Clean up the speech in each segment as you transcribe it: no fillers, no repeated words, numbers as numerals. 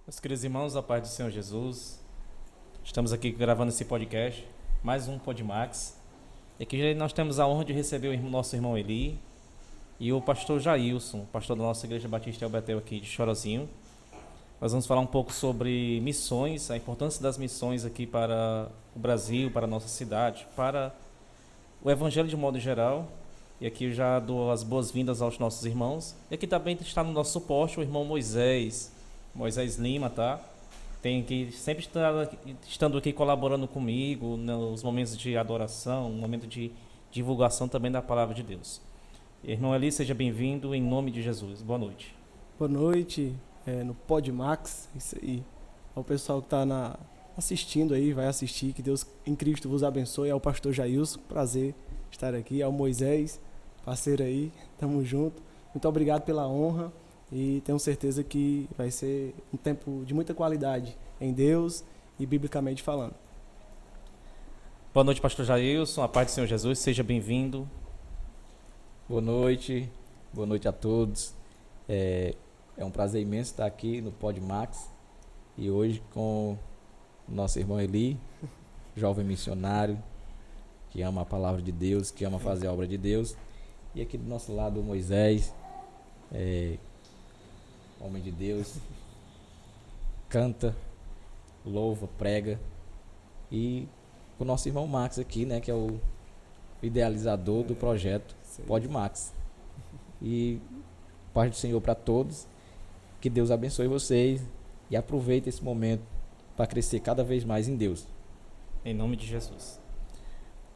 Meus queridos irmãos, a paz do Senhor Jesus, estamos aqui gravando esse podcast, mais um Podmax. E aqui nós temos a honra de receber nosso irmão Eli e o pastor Jailson, pastor da nossa Igreja Batista Elbetel aqui de Chorozinho. Nós vamos falar um pouco sobre missões, a importância das missões aqui para o Brasil, para a nossa cidade, para o Evangelho de modo geral. E aqui eu já dou as boas-vindas aos nossos irmãos. E aqui também está no nosso suporte o irmão Moisés Lima, tá? Tem que sempre estar estando aqui colaborando comigo nos momentos de adoração, no momento de divulgação também da palavra de Deus. Irmão Eli, seja bem-vindo em nome de Jesus. Boa noite. Boa noite, no Podmax, isso aí. Ao pessoal que está assistindo aí, vai assistir, que Deus em Cristo vos abençoe. Ao pastor Jailson, prazer estar aqui. Ao Moisés, parceiro aí, tamo junto. Muito obrigado pela honra e tenho certeza que vai ser um tempo de muita qualidade em Deus e biblicamente falando. Boa noite, pastor Jailson, a paz do Senhor Jesus, seja bem-vindo. Boa noite a todos. É um prazer imenso estar aqui no Podmax e hoje com o nosso irmão Eli, jovem missionário, que ama a palavra de Deus, que ama fazer a obra de Deus. E aqui do nosso lado o Moisés, homem de Deus, canta, louva, prega. E o nosso irmão Max aqui, né, que é o idealizador do projeto Podmax. E paz do Senhor para todos, que Deus abençoe vocês e aproveite esse momento para crescer cada vez mais em Deus. Em nome de Jesus.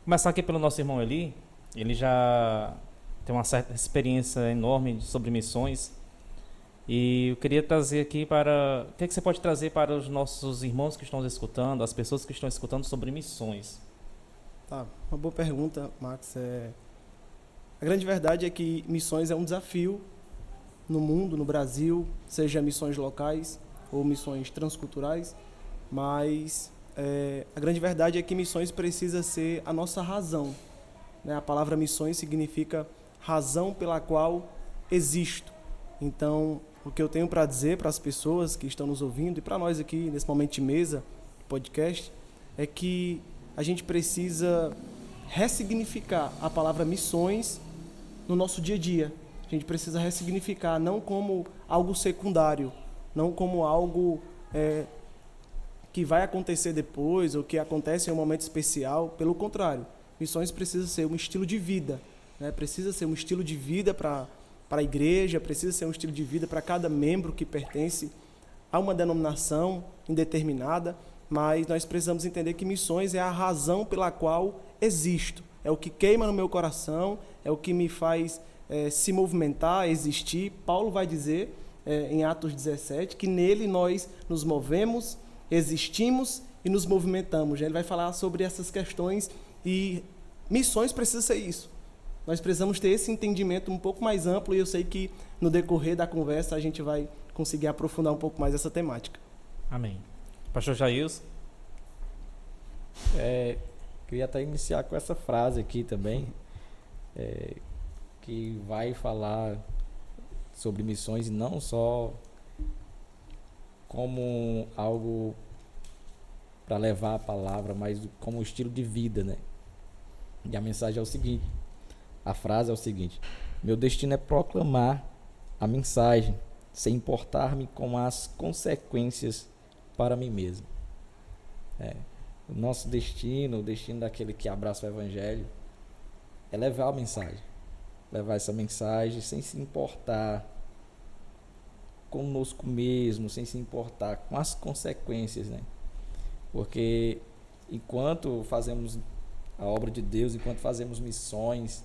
Começar aqui pelo nosso irmão Eli. Ele já tem uma certa experiência enorme sobre missões. E eu queria trazer aqui o que você pode trazer para os nossos irmãos que estão escutando, as pessoas que estão escutando sobre missões? Tá, uma boa pergunta, Max. A grande verdade é que missões é um desafio no mundo, no Brasil, seja missões locais ou missões transculturais, mas a grande verdade é que missões precisa ser a nossa razão, né? A palavra missões significa razão pela qual existo. Então, o que eu tenho para dizer para as pessoas que estão nos ouvindo e para nós aqui nesse momento de mesa, podcast, é que a gente precisa ressignificar a palavra missões no nosso dia a dia. A gente precisa ressignificar não como algo secundário, não como algo que vai acontecer depois ou que acontece em um momento especial. Pelo contrário, missões precisa ser um estilo de vida, né? Precisa ser um estilo de vida para a igreja, precisa ser um estilo de vida para cada membro que pertence a uma denominação indeterminada, mas nós precisamos entender que missões é a razão pela qual existo, é o que queima no meu coração, é o que me faz se movimentar, existir. Paulo vai dizer em Atos 17 que nele nós nos movemos, existimos e nos movimentamos. Ele vai falar sobre essas questões e missões precisa ser isso. Nós precisamos ter esse entendimento um pouco mais amplo e eu sei que no decorrer da conversa a gente vai conseguir aprofundar um pouco mais essa temática. Amém. Pastor Jailson. Queria até iniciar com essa frase aqui também, que vai falar sobre missões e não só como algo para levar a palavra, mas como um estilo de vida, né? E a mensagem é o seguinte, a frase é o seguinte: meu destino é proclamar a mensagem, sem importar-me com as consequências para mim mesmo. O nosso destino, o destino daquele que abraça o Evangelho, é levar a mensagem. Levar essa mensagem sem se importar conosco mesmo, sem se importar com as consequências, né? Porque enquanto fazemos a obra de Deus, enquanto fazemos missões,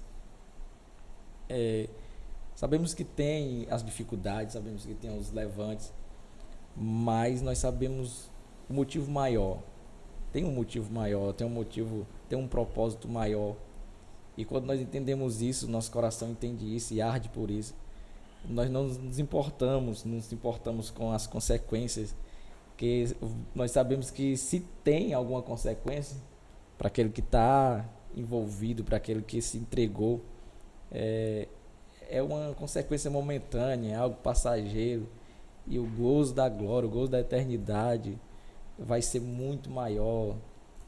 sabemos que tem as dificuldades, sabemos que tem os levantes, mas nós sabemos o motivo maior. Tem um motivo maior, tem um propósito maior. E quando nós entendemos isso, nosso coração entende isso e arde por isso, nós não nos importamos com as consequências, porque nós sabemos que se tem alguma consequência para aquele que está envolvido, para aquele que se entregou, é uma consequência momentânea, é algo passageiro. E o gozo da glória, o gozo da eternidade vai ser muito maior,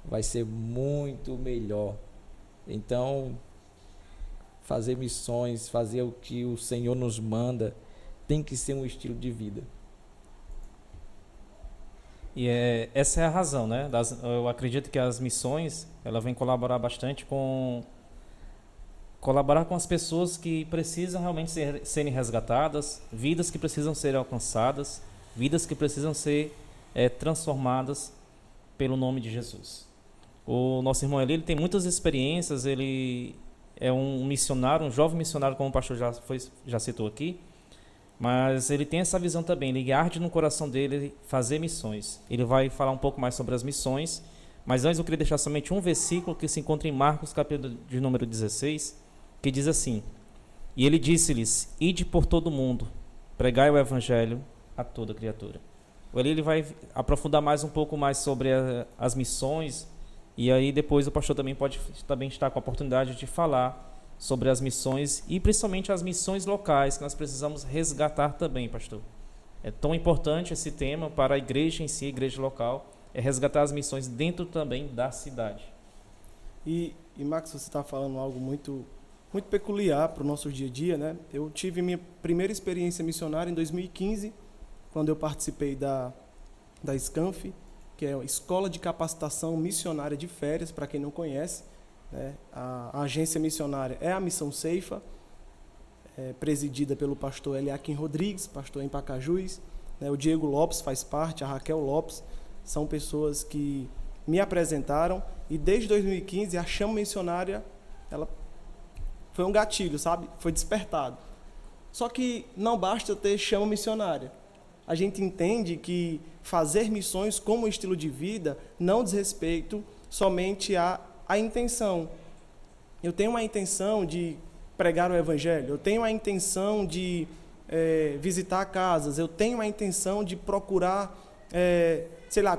vai ser muito melhor. Então, fazer missões, fazer o que o Senhor nos manda, tem que ser um estilo de vida. E essa é a razão, né? Eu acredito que as missões, ela vem colaborar bastante colaborar com as pessoas que precisam realmente serem resgatadas, vidas que precisam ser alcançadas, vidas que precisam ser transformadas pelo nome de Jesus. O nosso irmão ele tem muitas experiências, ele é um missionário, um jovem missionário, como o pastor já citou aqui, mas ele tem essa visão também, ele arde no coração dele fazer missões. Ele vai falar um pouco mais sobre as missões, mas antes eu queria deixar somente um versículo que se encontra em Marcos, capítulo de número 16, que diz assim: e ele disse-lhes, ide por todo o mundo, pregai o evangelho a toda criatura. Ali ele vai aprofundar mais um pouco mais sobre as missões, e aí depois o pastor também pode estar com a oportunidade de falar sobre as missões, e principalmente as missões locais, que nós precisamos resgatar também, pastor. É tão importante esse tema para a igreja em si, a igreja local, é resgatar as missões dentro também da cidade. E Max, você está falando algo muito peculiar para o nosso dia a dia, né? Eu tive minha primeira experiência missionária em 2015, quando eu participei da SCANF, que é a Escola de Capacitação Missionária de Férias, para quem não conhece, né? A agência missionária é a Missão Ceifa, presidida pelo pastor Eliakim Rodrigues, pastor em Pacajus, né? O Diego Lopes faz parte, a Raquel Lopes, são pessoas que me apresentaram, e desde 2015 a chama missionária, ela foi um gatilho, sabe? Foi despertado. Só que não basta ter chama missionária. A gente entende que fazer missões como estilo de vida não diz respeito somente à intenção. Eu tenho uma intenção de pregar o evangelho, eu tenho a intenção de visitar casas, eu tenho a intenção de procurar,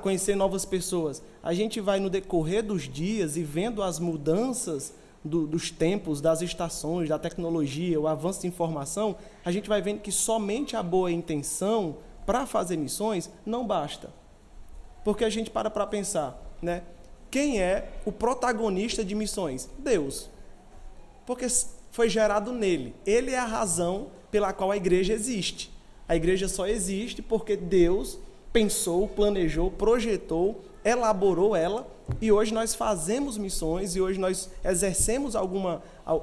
conhecer novas pessoas. A gente vai no decorrer dos dias e vendo as mudanças dos tempos, das estações, da tecnologia, o avanço de informação, a gente vai vendo que somente a boa intenção para fazer missões não basta. Porque a gente para pensar, né? Quem é o protagonista de missões? Deus. Porque foi gerado nele. Ele é a razão pela qual a igreja existe. A igreja só existe porque Deus pensou, planejou, projetou, elaborou ela, e hoje nós fazemos missões, e hoje nós exercemos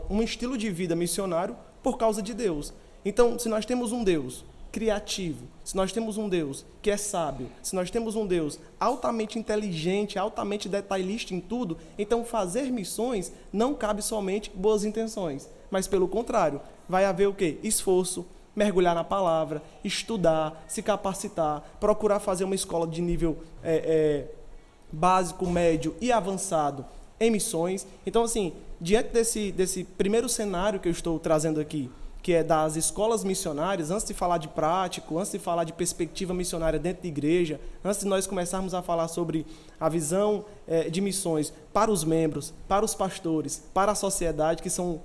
um estilo de vida missionário por causa de Deus. Então, se nós temos um Deus criativo, se nós temos um Deus que é sábio, se nós temos um Deus altamente inteligente, altamente detalhista em tudo, então fazer missões não cabe somente boas intenções, mas pelo contrário, vai haver o quê? Esforço, mergulhar na palavra, estudar, se capacitar, procurar fazer uma escola de nível básico, médio e avançado em missões. Então, assim, diante desse primeiro cenário que eu estou trazendo aqui, que é das escolas missionárias, antes de falar de prático, antes de falar de perspectiva missionária dentro da igreja, antes de nós começarmos a falar sobre a visão de missões para os membros, para os pastores, para a sociedade, que são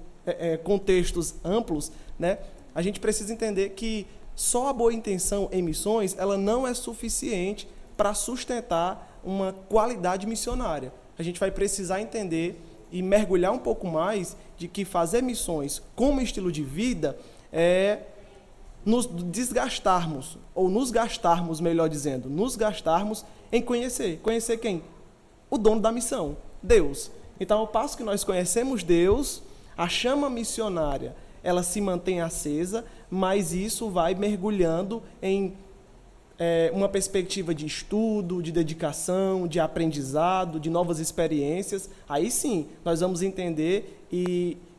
contextos amplos, né? A gente precisa entender que só a boa intenção em missões, ela não é suficiente para sustentar uma qualidade missionária. A gente vai precisar entender e mergulhar um pouco mais de que fazer missões como estilo de vida é nos desgastarmos, ou nos gastarmos, melhor dizendo, nos gastarmos em conhecer. Conhecer quem? O dono da missão, Deus. Então, ao passo que nós conhecemos Deus, a chama missionária, ela se mantém acesa, mas isso vai mergulhando em uma perspectiva de estudo, de dedicação, de aprendizado, de novas experiências. Aí sim, nós vamos entender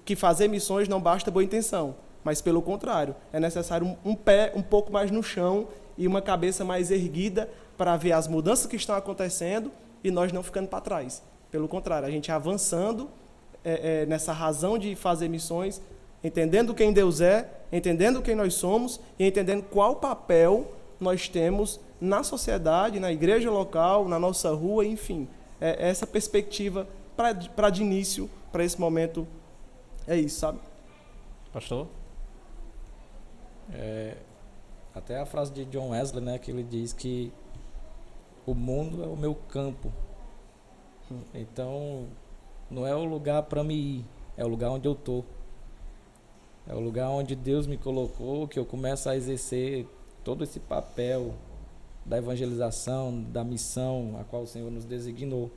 que fazer missões não basta boa intenção, mas pelo contrário, é necessário um pé um pouco mais no chão e uma cabeça mais erguida para ver as mudanças que estão acontecendo e nós não ficando para trás. Pelo contrário, a gente avançando nessa razão de fazer missões, entendendo quem Deus é, entendendo quem nós somos e entendendo qual papel nós temos na sociedade, na igreja local, na nossa rua, enfim. Essa perspectiva para de início, para esse momento, é isso, sabe? Pastor? Até a frase de John Wesley, né, que ele diz que o mundo é o meu campo. Então, não é o lugar para me ir, é o lugar onde eu tô. É o lugar onde Deus me colocou, que eu começo a exercer todo esse papel da evangelização, da missão a qual o Senhor nos designou.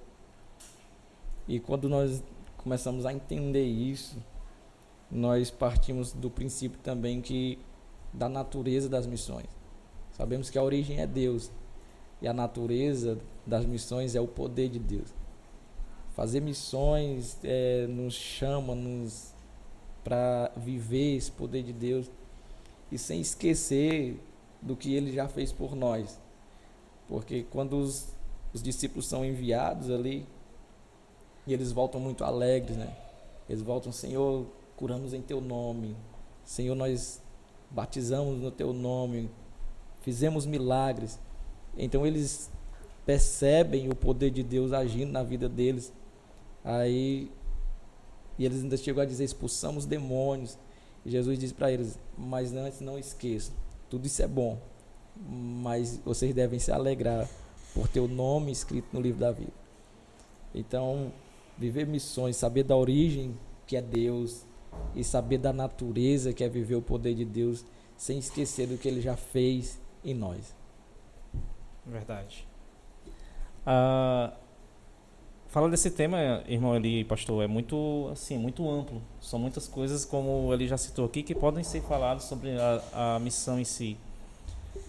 E quando nós começamos a entender isso, nós partimos do princípio também que da natureza das missões. Sabemos que a origem é Deus e a natureza das missões é o poder de Deus. Fazer missões nos chama para viver esse poder de Deus e sem esquecer do que Ele já fez por nós. Porque quando os discípulos são enviados ali, e eles voltam muito alegres, né? Eles voltam, Senhor, curamos em Teu nome. Senhor, nós batizamos no Teu nome. Fizemos milagres. Então eles percebem o poder de Deus agindo na vida deles. Aí, e eles ainda chegam a dizer, expulsamos demônios. E Jesus diz para eles, mas antes não esqueçam, tudo isso é bom, mas vocês devem se alegrar por ter o nome escrito no livro da vida. Então, viver missões, saber da origem, que é Deus, e saber da natureza, que é viver o poder de Deus, sem esquecer do que Ele já fez em nós. Verdade. Falar desse tema, irmão Eli, pastor, é muito, assim, muito amplo. São muitas coisas, como ele já citou aqui, que podem ser faladas sobre a missão em si.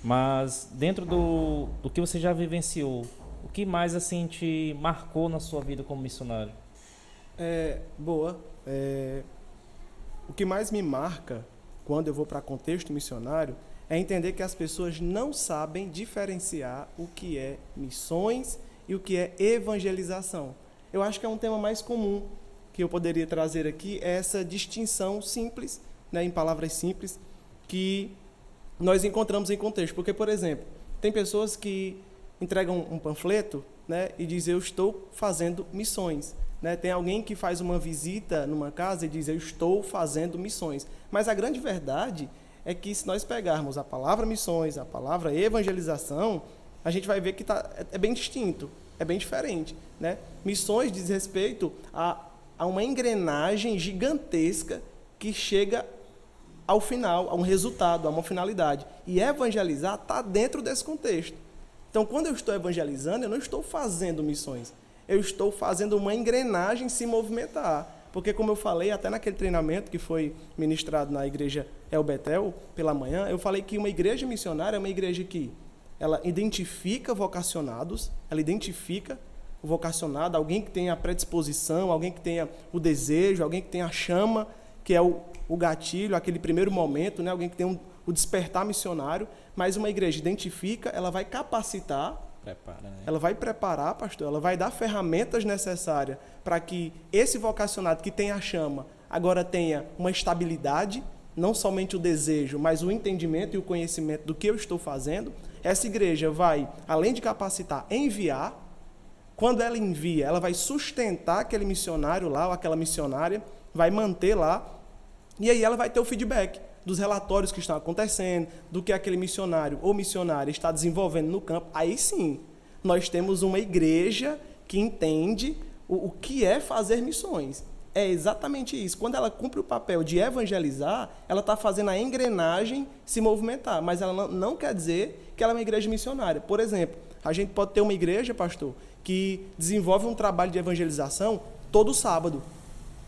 Mas dentro do que você já vivenciou, o que mais assim te marcou na sua vida como missionário? O que mais me marca quando eu vou para contexto missionário é entender que as pessoas não sabem diferenciar o que é missões e o que é evangelização. Eu acho que é um tema mais comum que eu poderia trazer aqui, é essa distinção simples, né, em palavras simples, que nós encontramos em contexto. Porque, por exemplo, tem pessoas que entregam um panfleto, né, e dizem, eu estou fazendo missões. Né? Tem alguém que faz uma visita numa casa e diz, eu estou fazendo missões. Mas a grande verdade é que se nós pegarmos a palavra missões, a palavra evangelização, a gente vai ver que é bem distinto, é bem diferente. Né? Missões diz respeito a uma engrenagem gigantesca que chega ao final, a um resultado, a uma finalidade. E evangelizar está dentro desse contexto. Então, quando eu estou evangelizando, eu não estou fazendo missões. Eu estou fazendo uma engrenagem se movimentar. Porque, como eu falei, até naquele treinamento que foi ministrado na igreja El Betel, pela manhã, eu falei que uma igreja missionária é uma igreja que ela identifica vocacionados, ela identifica o vocacionado, alguém que tenha a predisposição, alguém que tenha o desejo, alguém que tenha a chama, que é o gatilho, aquele primeiro momento, né? Alguém que tem o despertar missionário, mas uma igreja identifica, ela vai capacitar, Prepara, né? Ela vai preparar, pastor, ela vai dar ferramentas necessárias para que esse vocacionado que tem a chama agora tenha uma estabilidade, não somente o desejo, mas o entendimento e o conhecimento do que eu estou fazendo. Essa igreja vai, além de capacitar, enviar. Quando ela envia, ela vai sustentar aquele missionário lá, ou aquela missionária, vai manter lá, e aí ela vai ter o feedback dos relatórios que estão acontecendo, do que aquele missionário ou missionária está desenvolvendo no campo. Aí sim, nós temos uma igreja que entende o que é fazer missões. É exatamente isso. Quando ela cumpre o papel de evangelizar, ela está fazendo a engrenagem se movimentar, mas ela não quer dizer que ela é uma igreja missionária. Por exemplo, a gente pode ter uma igreja, pastor, que desenvolve um trabalho de evangelização todo sábado.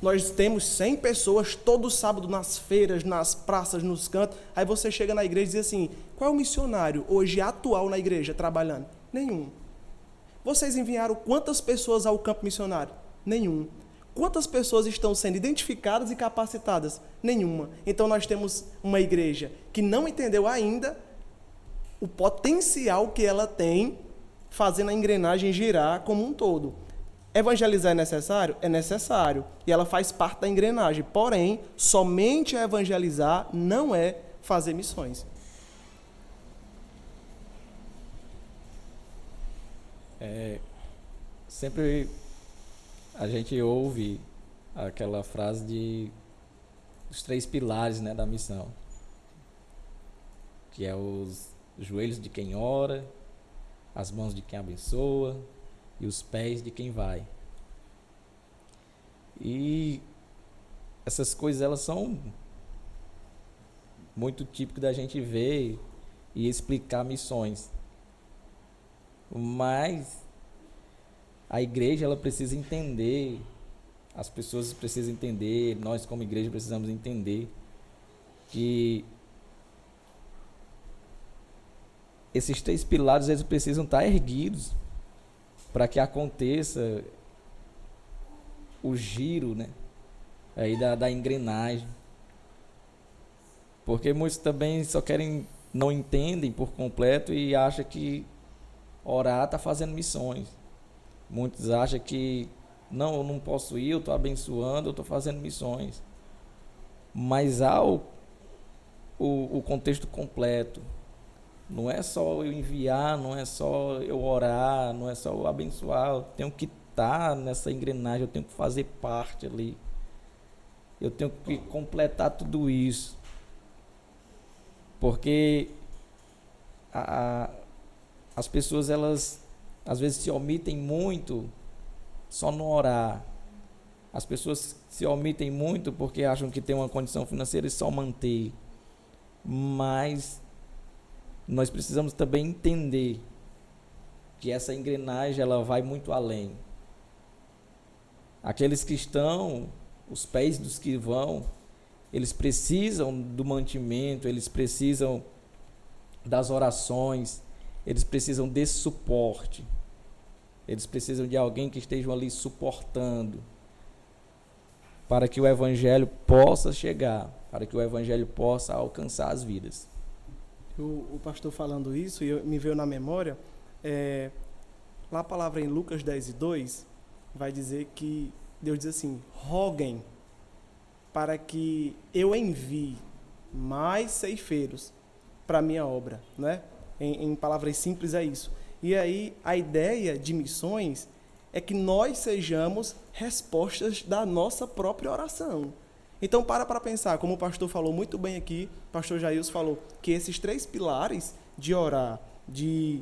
Nós temos 100 pessoas todo sábado nas feiras, nas praças, nos cantos. Aí você chega na igreja e diz assim, qual é o missionário hoje atual na igreja trabalhando? Nenhum. Vocês enviaram quantas pessoas ao campo missionário? Nenhum. Quantas pessoas estão sendo identificadas e capacitadas? Nenhuma. Então nós temos uma igreja que não entendeu ainda o potencial que ela tem fazendo a engrenagem girar como um todo. Evangelizar é necessário? É necessário. E ela faz parte da engrenagem. Porém, somente evangelizar não é fazer missões. Sempre a gente ouve aquela frase dos 3 pilares, né, da missão. que é os joelhos de quem ora, as mãos de quem abençoa e os pés de quem vai. E essas coisas, elas são muito típicas da gente ver e explicar missões. Mas a igreja, ela precisa entender, as pessoas precisam entender, nós como igreja precisamos entender que esses 3 pilares, eles precisam estar erguidos para que aconteça o giro, né, aí da engrenagem. Porque muitos também não entendem por completo e acham que orar está fazendo missões. Muitos acham que não, eu não posso ir, eu estou abençoando, eu estou fazendo missões. Mas há o contexto completo. Não é só eu enviar, não é só eu orar, não é só eu abençoar. Eu tenho que estar nessa engrenagem, eu tenho que fazer parte ali. Eu tenho que completar tudo isso. Porque as pessoas, elas às vezes se omitem muito só no orar. As pessoas se omitem muito porque acham que tem uma condição financeira e só manter. Mas nós precisamos também entender que essa engrenagem, ela vai muito além. Aqueles que estão, os pés dos que vão, eles precisam do mantimento, eles precisam das orações, eles precisam desse suporte. Eles precisam de alguém que esteja ali suportando para que o evangelho possa chegar, para que o evangelho possa alcançar as vidas. O pastor falando isso, e me veio na memória, lá a palavra em Lucas 10:2 vai dizer que Deus diz assim: roguem para que eu envie mais ceifeiros para a minha obra, né? Em palavras simples é isso. E aí a ideia de missões é que nós sejamos respostas da nossa própria oração. Então para pensar, como o pastor falou muito bem aqui, o pastor Jailson falou, que esses 3 pilares de orar, de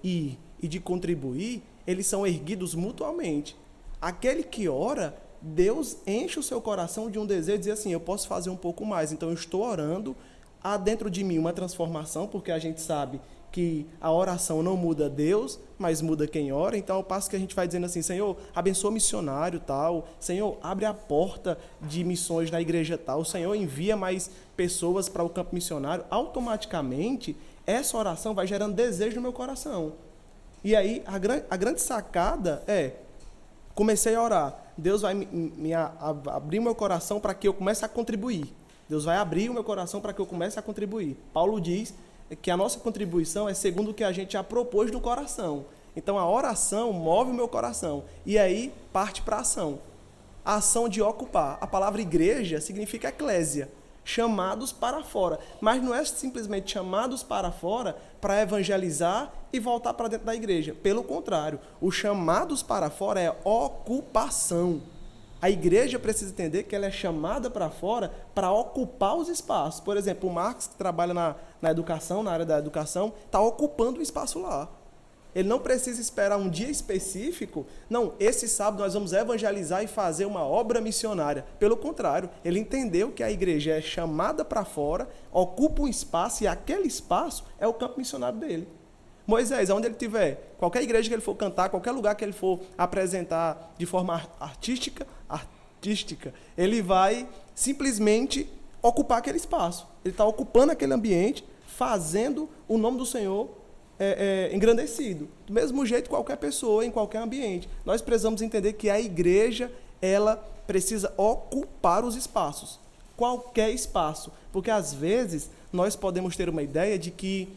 ir e de contribuir, eles são erguidos mutuamente. Aquele que ora, Deus enche o seu coração de um desejo de dizer assim: eu posso fazer um pouco mais, então eu estou orando, há dentro de mim uma transformação, porque a gente sabe que a oração não muda Deus, mas muda quem ora. Então, ao passo que a gente vai dizendo assim: Senhor, abençoa o missionário tal, Senhor, abre a porta de missões na igreja tal, Senhor, envia mais pessoas para o campo missionário, automaticamente essa oração vai gerando desejo no meu coração. E aí a grande sacada comecei a orar, Deus vai abrir o meu coração para que eu comece a contribuir. Deus vai abrir o meu coração para que eu comece a contribuir. Paulo diz que a nossa contribuição é segundo o que a gente já propôs no coração. Então a oração move o meu coração e aí parte para a ação. A ação de ocupar. A palavra igreja significa eclésia, chamados para fora. Mas não é simplesmente chamados para fora para evangelizar e voltar para dentro da igreja. Pelo contrário, os chamados para fora é ocupação. A igreja precisa entender que ela é chamada para fora para ocupar os espaços. Por exemplo, o Marcos, que trabalha na educação, na área da educação, está ocupando o espaço lá. Ele não precisa esperar um dia específico. Não, esse sábado nós vamos evangelizar e fazer uma obra missionária. Pelo contrário, ele entendeu que a igreja é chamada para fora, ocupa um espaço e aquele espaço é o campo missionário dele. Moisés, onde ele estiver, qualquer igreja que ele for cantar, qualquer lugar que ele for apresentar de forma artística, ele vai simplesmente ocupar aquele espaço. Ele está ocupando aquele ambiente, fazendo o nome do Senhor engrandecido. Do mesmo jeito, qualquer pessoa, em qualquer ambiente. Nós precisamos entender que a igreja, ela precisa ocupar os espaços. Qualquer espaço. Porque, às vezes, nós podemos ter uma ideia de que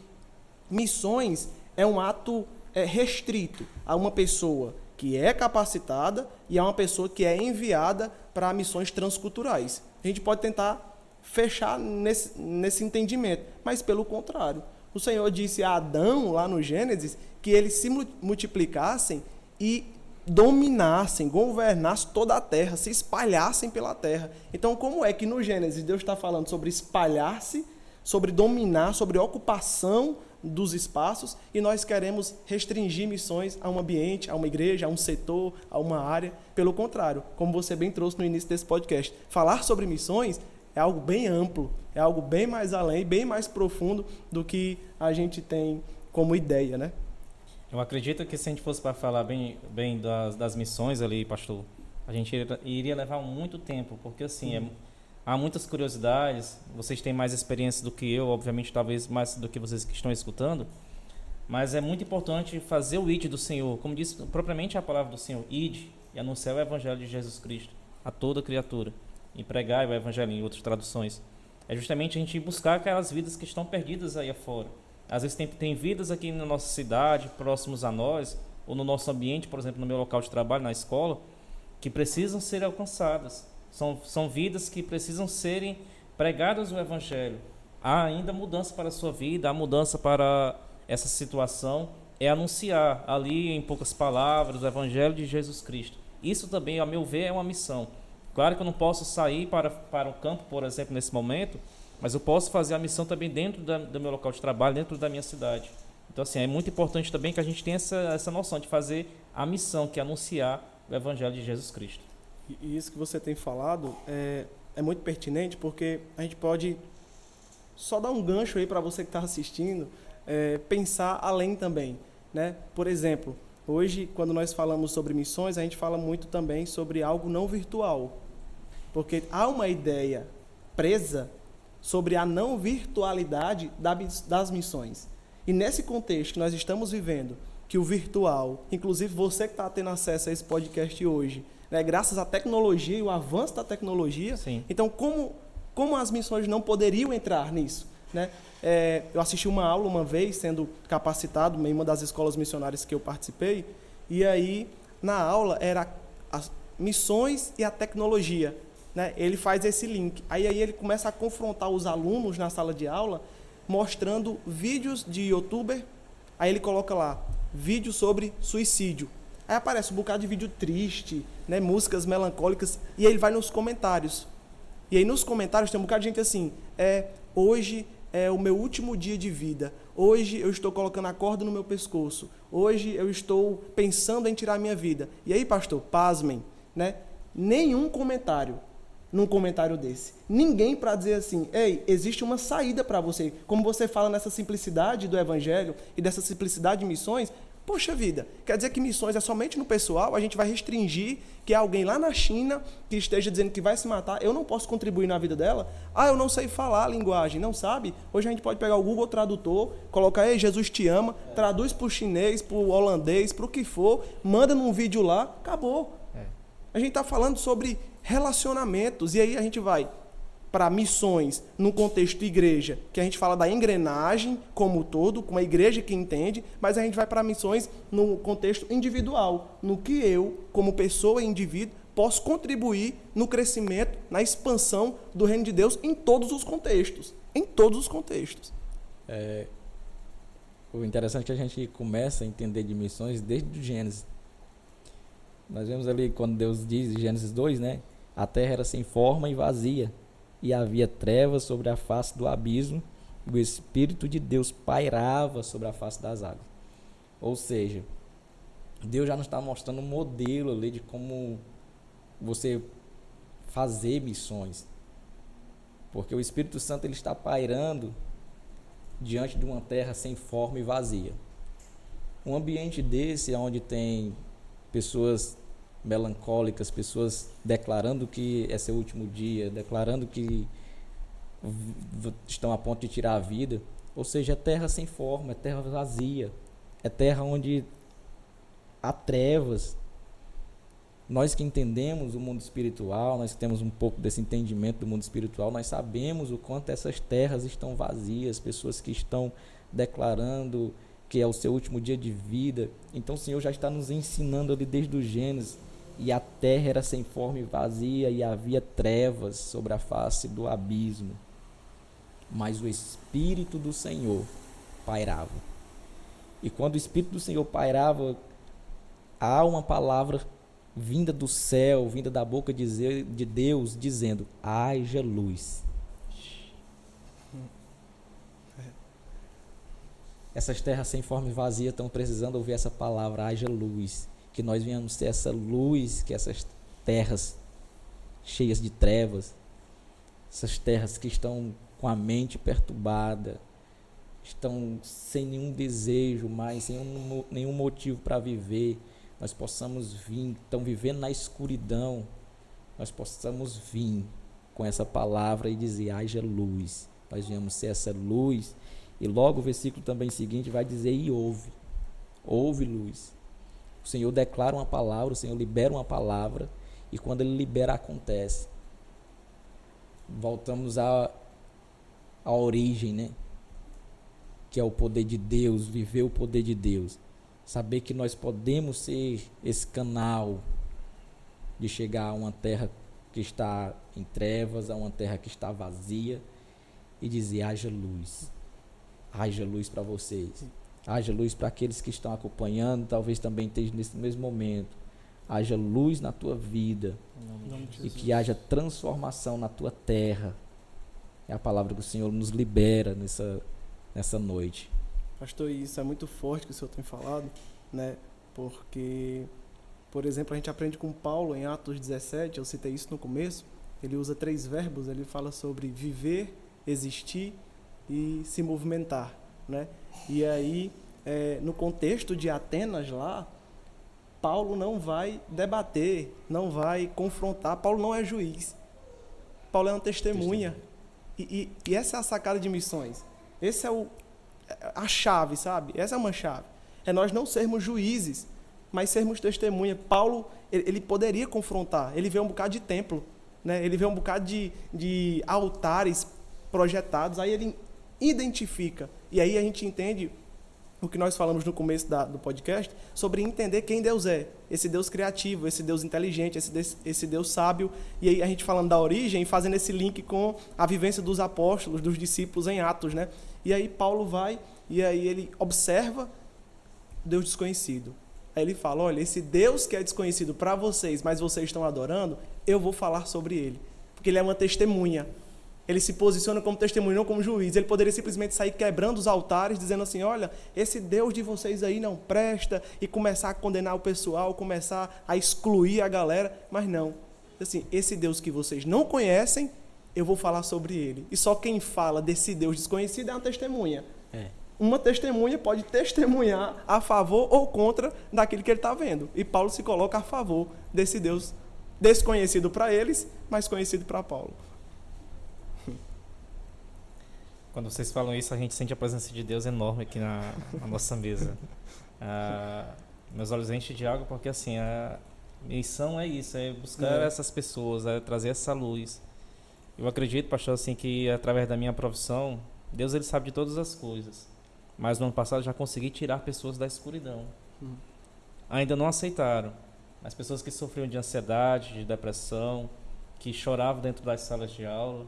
missões é um ato restrito a uma pessoa que é capacitada e a uma pessoa que é enviada para missões transculturais. A gente pode tentar fechar nesse entendimento, mas pelo contrário. O Senhor disse a Adão, lá no Gênesis, que eles se multiplicassem e dominassem, governassem toda a terra, se espalhassem pela terra. Então, como é que no Gênesis Deus está falando sobre espalhar-se, sobre dominar, sobre ocupação dos espaços, e nós queremos restringir missões a um ambiente, a uma igreja, a um setor, a uma área. Pelo contrário, como você bem trouxe no início desse podcast, falar sobre missões é algo bem amplo, é algo bem mais além, bem mais profundo do que a gente tem como ideia, né? Eu acredito que se a gente fosse para falar bem das missões ali, pastor, a gente iria levar muito tempo, porque assim, há muitas curiosidades, vocês têm mais experiência do que eu, obviamente, talvez mais do que vocês que estão escutando, mas é muito importante fazer o id do Senhor, como diz propriamente a palavra do Senhor, id, e anunciar o evangelho de Jesus Cristo a toda criatura, e pregar o evangelho em outras traduções. É justamente a gente buscar aquelas vidas que estão perdidas aí afora. Às vezes tem vidas aqui na nossa cidade, próximos a nós, ou no nosso ambiente, por exemplo, no meu local de trabalho, na escola, que precisam ser alcançadas. São vidas que precisam serem pregadas o evangelho. Há ainda mudança para a sua vida, há mudança para essa situação. É anunciar ali, em poucas palavras, o evangelho de Jesus Cristo. Isso também, a meu ver, é uma missão. Claro que eu não posso sair para o campo, por exemplo, nesse momento, mas eu posso fazer a missão também dentro do meu local de trabalho, dentro da minha cidade. Então, assim, é muito importante também que a gente tenha essa noção de fazer a missão, que é anunciar o evangelho de Jesus Cristo. E isso que você tem falado é muito pertinente, porque a gente pode só dar um gancho aí para você que está assistindo, pensar além também, né? Por exemplo, hoje, quando nós falamos sobre missões, a gente fala muito também sobre algo não virtual, porque há uma ideia presa sobre a não virtualidade das missões. E nesse contexto que nós estamos vivendo, que o virtual, inclusive você que está tendo acesso a esse podcast hoje, né, graças à tecnologia e o avanço da tecnologia, Sim. Então como as missões não poderiam entrar nisso? Né? Eu assisti uma aula uma vez, sendo capacitado em uma das escolas missionárias que eu participei, e aí na aula era as missões e a tecnologia. Né? Ele faz esse link. Aí ele começa a confrontar os alunos na sala de aula, mostrando vídeos de youtuber. Aí ele coloca lá, vídeo sobre suicídio. Aí aparece um bocado de vídeo triste, né? Músicas melancólicas, e aí ele vai nos comentários. E aí nos comentários tem um bocado de gente assim, hoje é o meu último dia de vida, hoje eu estou colocando a corda no meu pescoço, hoje eu estou pensando em tirar a minha vida. E aí, pastor, pasmem, né? Nenhum comentário num comentário desse. Ninguém para dizer assim, ei, existe uma saída para você. Como você fala nessa simplicidade do evangelho e dessa simplicidade de missões, poxa vida, quer dizer que missões é somente no pessoal? A gente vai restringir que alguém lá na China que esteja dizendo que vai se matar, eu não posso contribuir na vida dela? Eu não sei falar a linguagem, não sabe? Hoje a gente pode pegar o Google Tradutor, colocar, ei, Jesus te ama, traduz para o chinês, para o holandês, para o que for, manda num vídeo lá, acabou. A gente está falando sobre relacionamentos, e aí a gente vai para missões no contexto igreja, que a gente fala da engrenagem como um todo, com a igreja que entende, mas a gente vai para missões no contexto individual, no que eu, como pessoa e indivíduo, posso contribuir no crescimento, na expansão do reino de Deus em todos os contextos. Em todos os contextos. O interessante é que a gente começa a entender de missões desde o Gênesis. Nós vemos ali quando Deus diz em Gênesis 2, né? A terra era sem forma e vazia, e havia trevas sobre a face do abismo, e o Espírito de Deus pairava sobre a face das águas. Ou seja, Deus já nos está mostrando um modelo ali de como você fazer missões. Porque o Espírito Santo ele está pairando diante de uma terra sem forma e vazia. Um ambiente desse, onde tem pessoas melancólicas, pessoas declarando que é seu último dia, declarando que estão a ponto de tirar a vida, ou seja, é terra sem forma, é terra vazia, é terra onde há trevas. Nós que entendemos o mundo espiritual, nós que temos um pouco desse entendimento do mundo espiritual, nós sabemos o quanto essas terras estão vazias, pessoas que estão declarando que é o seu último dia de vida. Então o Senhor já está nos ensinando ali desde o Gênesis. E a terra era sem forma e vazia, e havia trevas sobre a face do abismo. Mas o Espírito do Senhor pairava. E quando o Espírito do Senhor pairava, há uma palavra vinda do céu, vinda da boca de Deus, dizendo, haja luz. Essas terras sem forma e vazia estão precisando ouvir essa palavra, haja luz. Que nós venhamos ter essa luz, que essas terras cheias de trevas, essas terras que estão com a mente perturbada, estão sem nenhum desejo mais, sem nenhum motivo para viver, nós possamos vir, estão vivendo na escuridão, nós possamos vir com essa palavra e dizer, haja luz. Nós venhamos ser essa luz. E logo o versículo também seguinte vai dizer, e ouve luz. O Senhor declara uma palavra, o Senhor libera uma palavra, e quando Ele libera, acontece. Voltamos à origem, né? Que é o poder de Deus, viver o poder de Deus. Saber que nós podemos ser esse canal de chegar a uma terra que está em trevas, a uma terra que está vazia, e dizer, haja luz. Haja luz para vocês. Haja luz para aqueles que estão acompanhando, talvez também estejam nesse mesmo momento. Haja luz na tua vida e que haja transformação na tua terra. É a palavra que o Senhor nos libera nessa noite. Pastor, isso é muito forte que o senhor tem falado, né? Porque, por exemplo, a gente aprende com Paulo em Atos 17, eu citei isso no começo, ele usa 3 verbos, ele fala sobre viver, existir e se movimentar, né? E aí, no contexto de Atenas lá, Paulo não vai debater, não vai confrontar, Paulo não é juiz, Paulo é uma testemunha. E essa é a sacada de missões, esse é a chave, sabe? Essa é uma chave, é nós não sermos juízes, mas sermos testemunha. Paulo, ele poderia confrontar, ele vê um bocado de templo, né? Ele vê um bocado de altares projetados, aí ele identifica, e aí a gente entende o que nós falamos no começo do podcast, sobre entender quem Deus é, esse Deus criativo, esse Deus inteligente, esse Deus sábio, e aí a gente falando da origem, fazendo esse link com a vivência dos apóstolos, dos discípulos em Atos, né? E aí Paulo vai, e aí ele observa Deus desconhecido. Aí ele fala, olha, esse Deus que é desconhecido para vocês, mas vocês estão adorando, eu vou falar sobre ele, porque ele é uma testemunha. Ele se posiciona como testemunho, não como juiz. Ele poderia simplesmente sair quebrando os altares, dizendo assim, olha, esse Deus de vocês aí não presta, e começar a condenar o pessoal, começar a excluir a galera, mas não. Assim, esse Deus que vocês não conhecem, eu vou falar sobre ele. E só quem fala desse Deus desconhecido é uma testemunha. Uma testemunha pode testemunhar a favor ou contra daquilo que ele está vendo. E Paulo se coloca a favor desse Deus desconhecido para eles, mas conhecido para Paulo. Quando vocês falam isso, a gente sente a presença de Deus enorme aqui na nossa mesa. Meus olhos enchem de água porque assim, a missão é isso, é buscar essas pessoas, é trazer essa luz. Eu acredito, pastor, assim, que através da minha profissão, Deus ele sabe de todas as coisas. Mas no ano passado já consegui tirar pessoas da escuridão. Ainda não aceitaram, mas pessoas que sofriam de ansiedade, de depressão, que choravam dentro das salas de aula,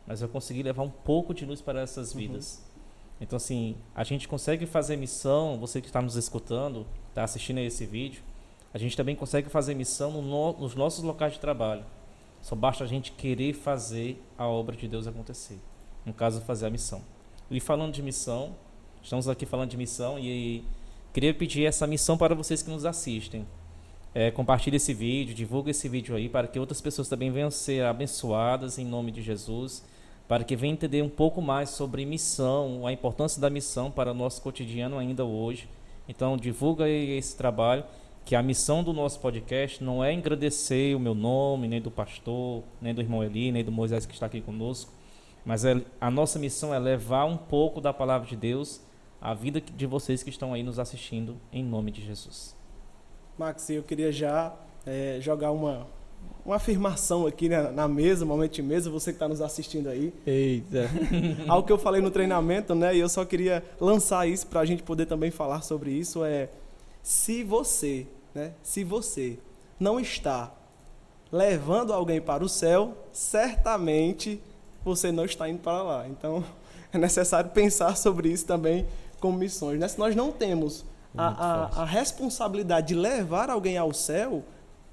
mas eu consegui levar um pouco de luz para essas vidas. Então, assim, a gente consegue fazer missão, você que está nos escutando, está assistindo a esse vídeo, a gente também consegue fazer missão nos nossos locais de trabalho. Só basta a gente querer fazer a obra de Deus acontecer. No caso, fazer a missão. E falando de missão, estamos aqui falando de missão e queria pedir essa missão para vocês que nos assistem. Compartilhe esse vídeo, divulgue esse vídeo aí para que outras pessoas também venham ser abençoadas em nome de Jesus, para que venham entender um pouco mais sobre missão, a importância da missão para o nosso cotidiano ainda hoje. Então divulga aí esse trabalho, que a missão do nosso podcast não é engrandecer o meu nome, nem do pastor, nem do irmão Eli, nem do Moisés que está aqui conosco, mas a nossa missão é levar um pouco da palavra de Deus à vida de vocês que estão aí nos assistindo, em nome de Jesus. Max, eu queria já jogar uma afirmação aqui, né, na mesa, momento de mesa, você que está nos assistindo aí. Eita! Algo que eu falei no treinamento, né, e eu só queria lançar isso para a gente poder também falar sobre isso, se você não está levando alguém para o céu, certamente você não está indo para lá. Então, é necessário pensar sobre isso também como missões, né? Se nós não temos a responsabilidade de levar alguém ao céu,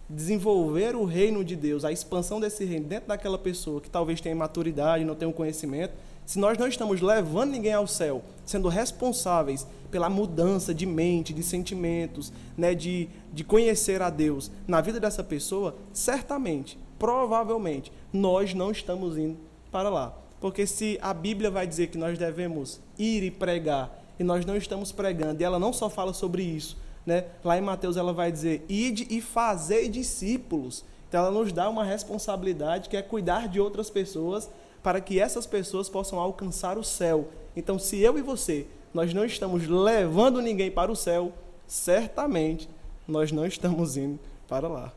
desenvolver o reino de Deus, a expansão desse reino dentro daquela pessoa que talvez tenha maturidade, não tenha um conhecimento, Se nós não estamos levando ninguém ao céu, sendo responsáveis pela mudança de mente, de sentimentos, né, de conhecer a Deus na vida dessa pessoa, certamente, provavelmente, nós não estamos indo para lá. Porque se a Bíblia vai dizer que nós devemos ir e pregar, e nós não estamos pregando, e ela não só fala sobre isso, né? Lá em Mateus ela vai dizer, ide e fazei discípulos. Então ela nos dá uma responsabilidade que é cuidar de outras pessoas para que essas pessoas possam alcançar o céu. Então se eu e você, nós não estamos levando ninguém para o céu, certamente nós não estamos indo para lá.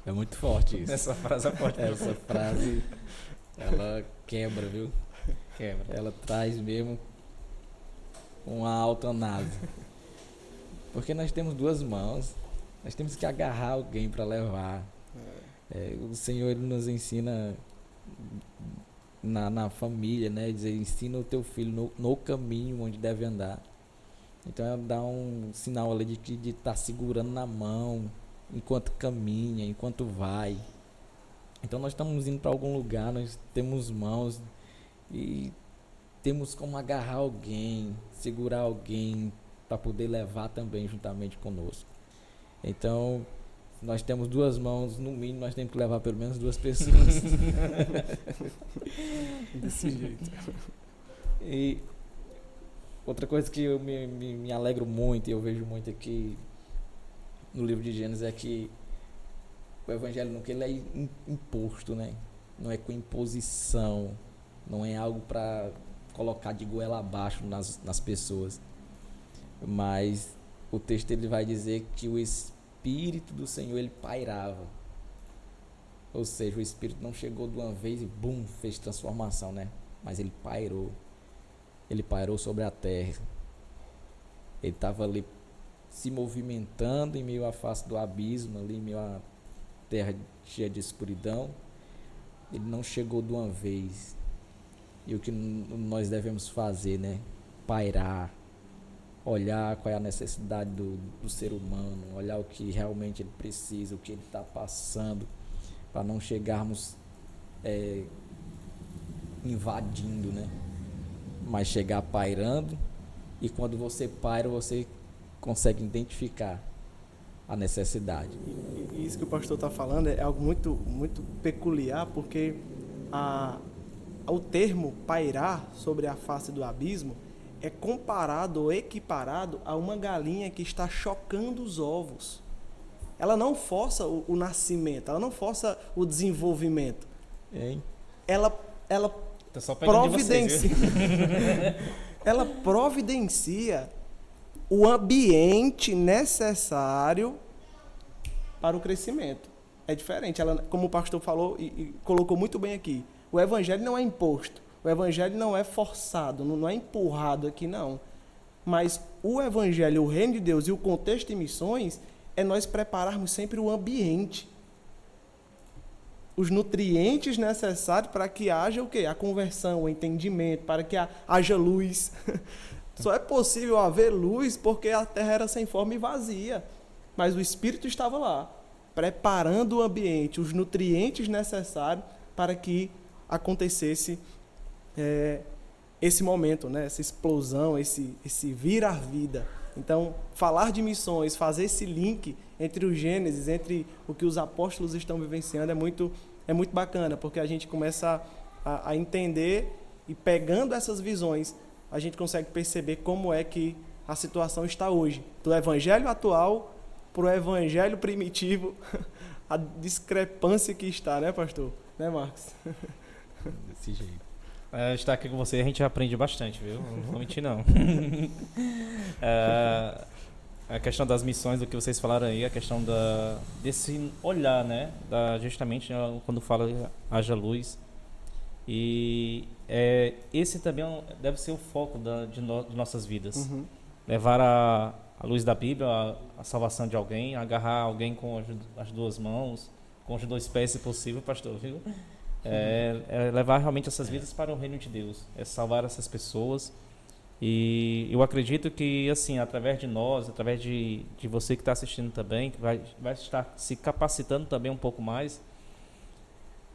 É muito forte isso. Essa frase é forte. Essa frase, ela quebra, viu? Quebra. Ela traz mesmo uma autoanálise. Porque nós temos duas mãos, nós temos que agarrar alguém para levar. O Senhor ele nos ensina na família, né? Dizer, ensina o teu filho no caminho onde deve andar. Então ela dá um sinal ali de estar segurando na mão enquanto caminha, enquanto vai. Então nós estamos indo para algum lugar, nós temos mãos e temos como agarrar alguém, segurar alguém para poder levar também juntamente conosco. Então nós temos duas mãos, no mínimo nós temos que levar pelo menos duas pessoas. Desse jeito. E outra coisa que eu me alegro muito e eu vejo muito aqui no livro de Gênesis é que o evangelho nunca ele é imposto, né? Não é com imposição, não é algo para colocar de goela abaixo nas pessoas. Mas o texto ele vai dizer que o Espírito do Senhor ele pairava. Ou seja, o Espírito não chegou de uma vez e bum, fez transformação, né? Mas ele pairou. Ele pairou sobre a terra. Ele estava ali se movimentando em meio à face do abismo, ali em meio à terra cheia de escuridão. Ele não chegou de uma vez. E o que nós devemos fazer, né? Pairar, olhar qual é a necessidade do ser humano, olhar o que realmente ele precisa, o que ele está passando, para não chegarmos invadindo, né? Mas chegar pairando, e quando você paira, você consegue identificar a necessidade. E isso que o pastor está falando é algo muito, muito peculiar, porque o termo pairar sobre a face do abismo é comparado ou equiparado a uma galinha que está chocando os ovos. Ela não força o nascimento, ela não força o desenvolvimento. Hein? Ela Tô só pegando de vocês, providencia, viu? ela providencia o ambiente necessário para o crescimento. É diferente. Ela, como o pastor falou e colocou muito bem aqui, o evangelho não é imposto, o evangelho não é forçado, não é empurrado aqui, não. Mas o evangelho, o reino de Deus e o contexto de missões é nós prepararmos sempre o ambiente, os nutrientes necessários para que haja o quê? A conversão, o entendimento, para que haja luz. Só é possível haver luz porque a terra era sem forma e vazia. Mas o Espírito estava lá, preparando o ambiente, os nutrientes necessários para que acontecesse esse momento, né? Essa explosão, esse vir à vida. Então, falar de missões, fazer esse link entre o Gênesis, entre o que os apóstolos estão vivenciando é muito bacana, porque a gente começa a entender e pegando essas visões, a gente consegue perceber como é que a situação está hoje. Do evangelho atual para o evangelho primitivo, a discrepância que está, né, pastor? Né, Marcos? Desse jeito. Estar aqui com você a gente aprende bastante, viu? Não vou mentir, não. A questão das missões, do que vocês falaram aí, a questão desse olhar, né? Justamente quando fala haja luz. E esse também deve ser o foco de nossas vidas. Uhum. Levar a luz da Bíblia, a salvação de alguém, agarrar alguém com as duas mãos, com os dois pés, se possível, pastor, viu? Levar realmente essas vidas para o reino de Deus, salvar essas pessoas. E eu acredito que, assim, através de nós, através de você que está assistindo também, que vai estar se capacitando também um pouco mais,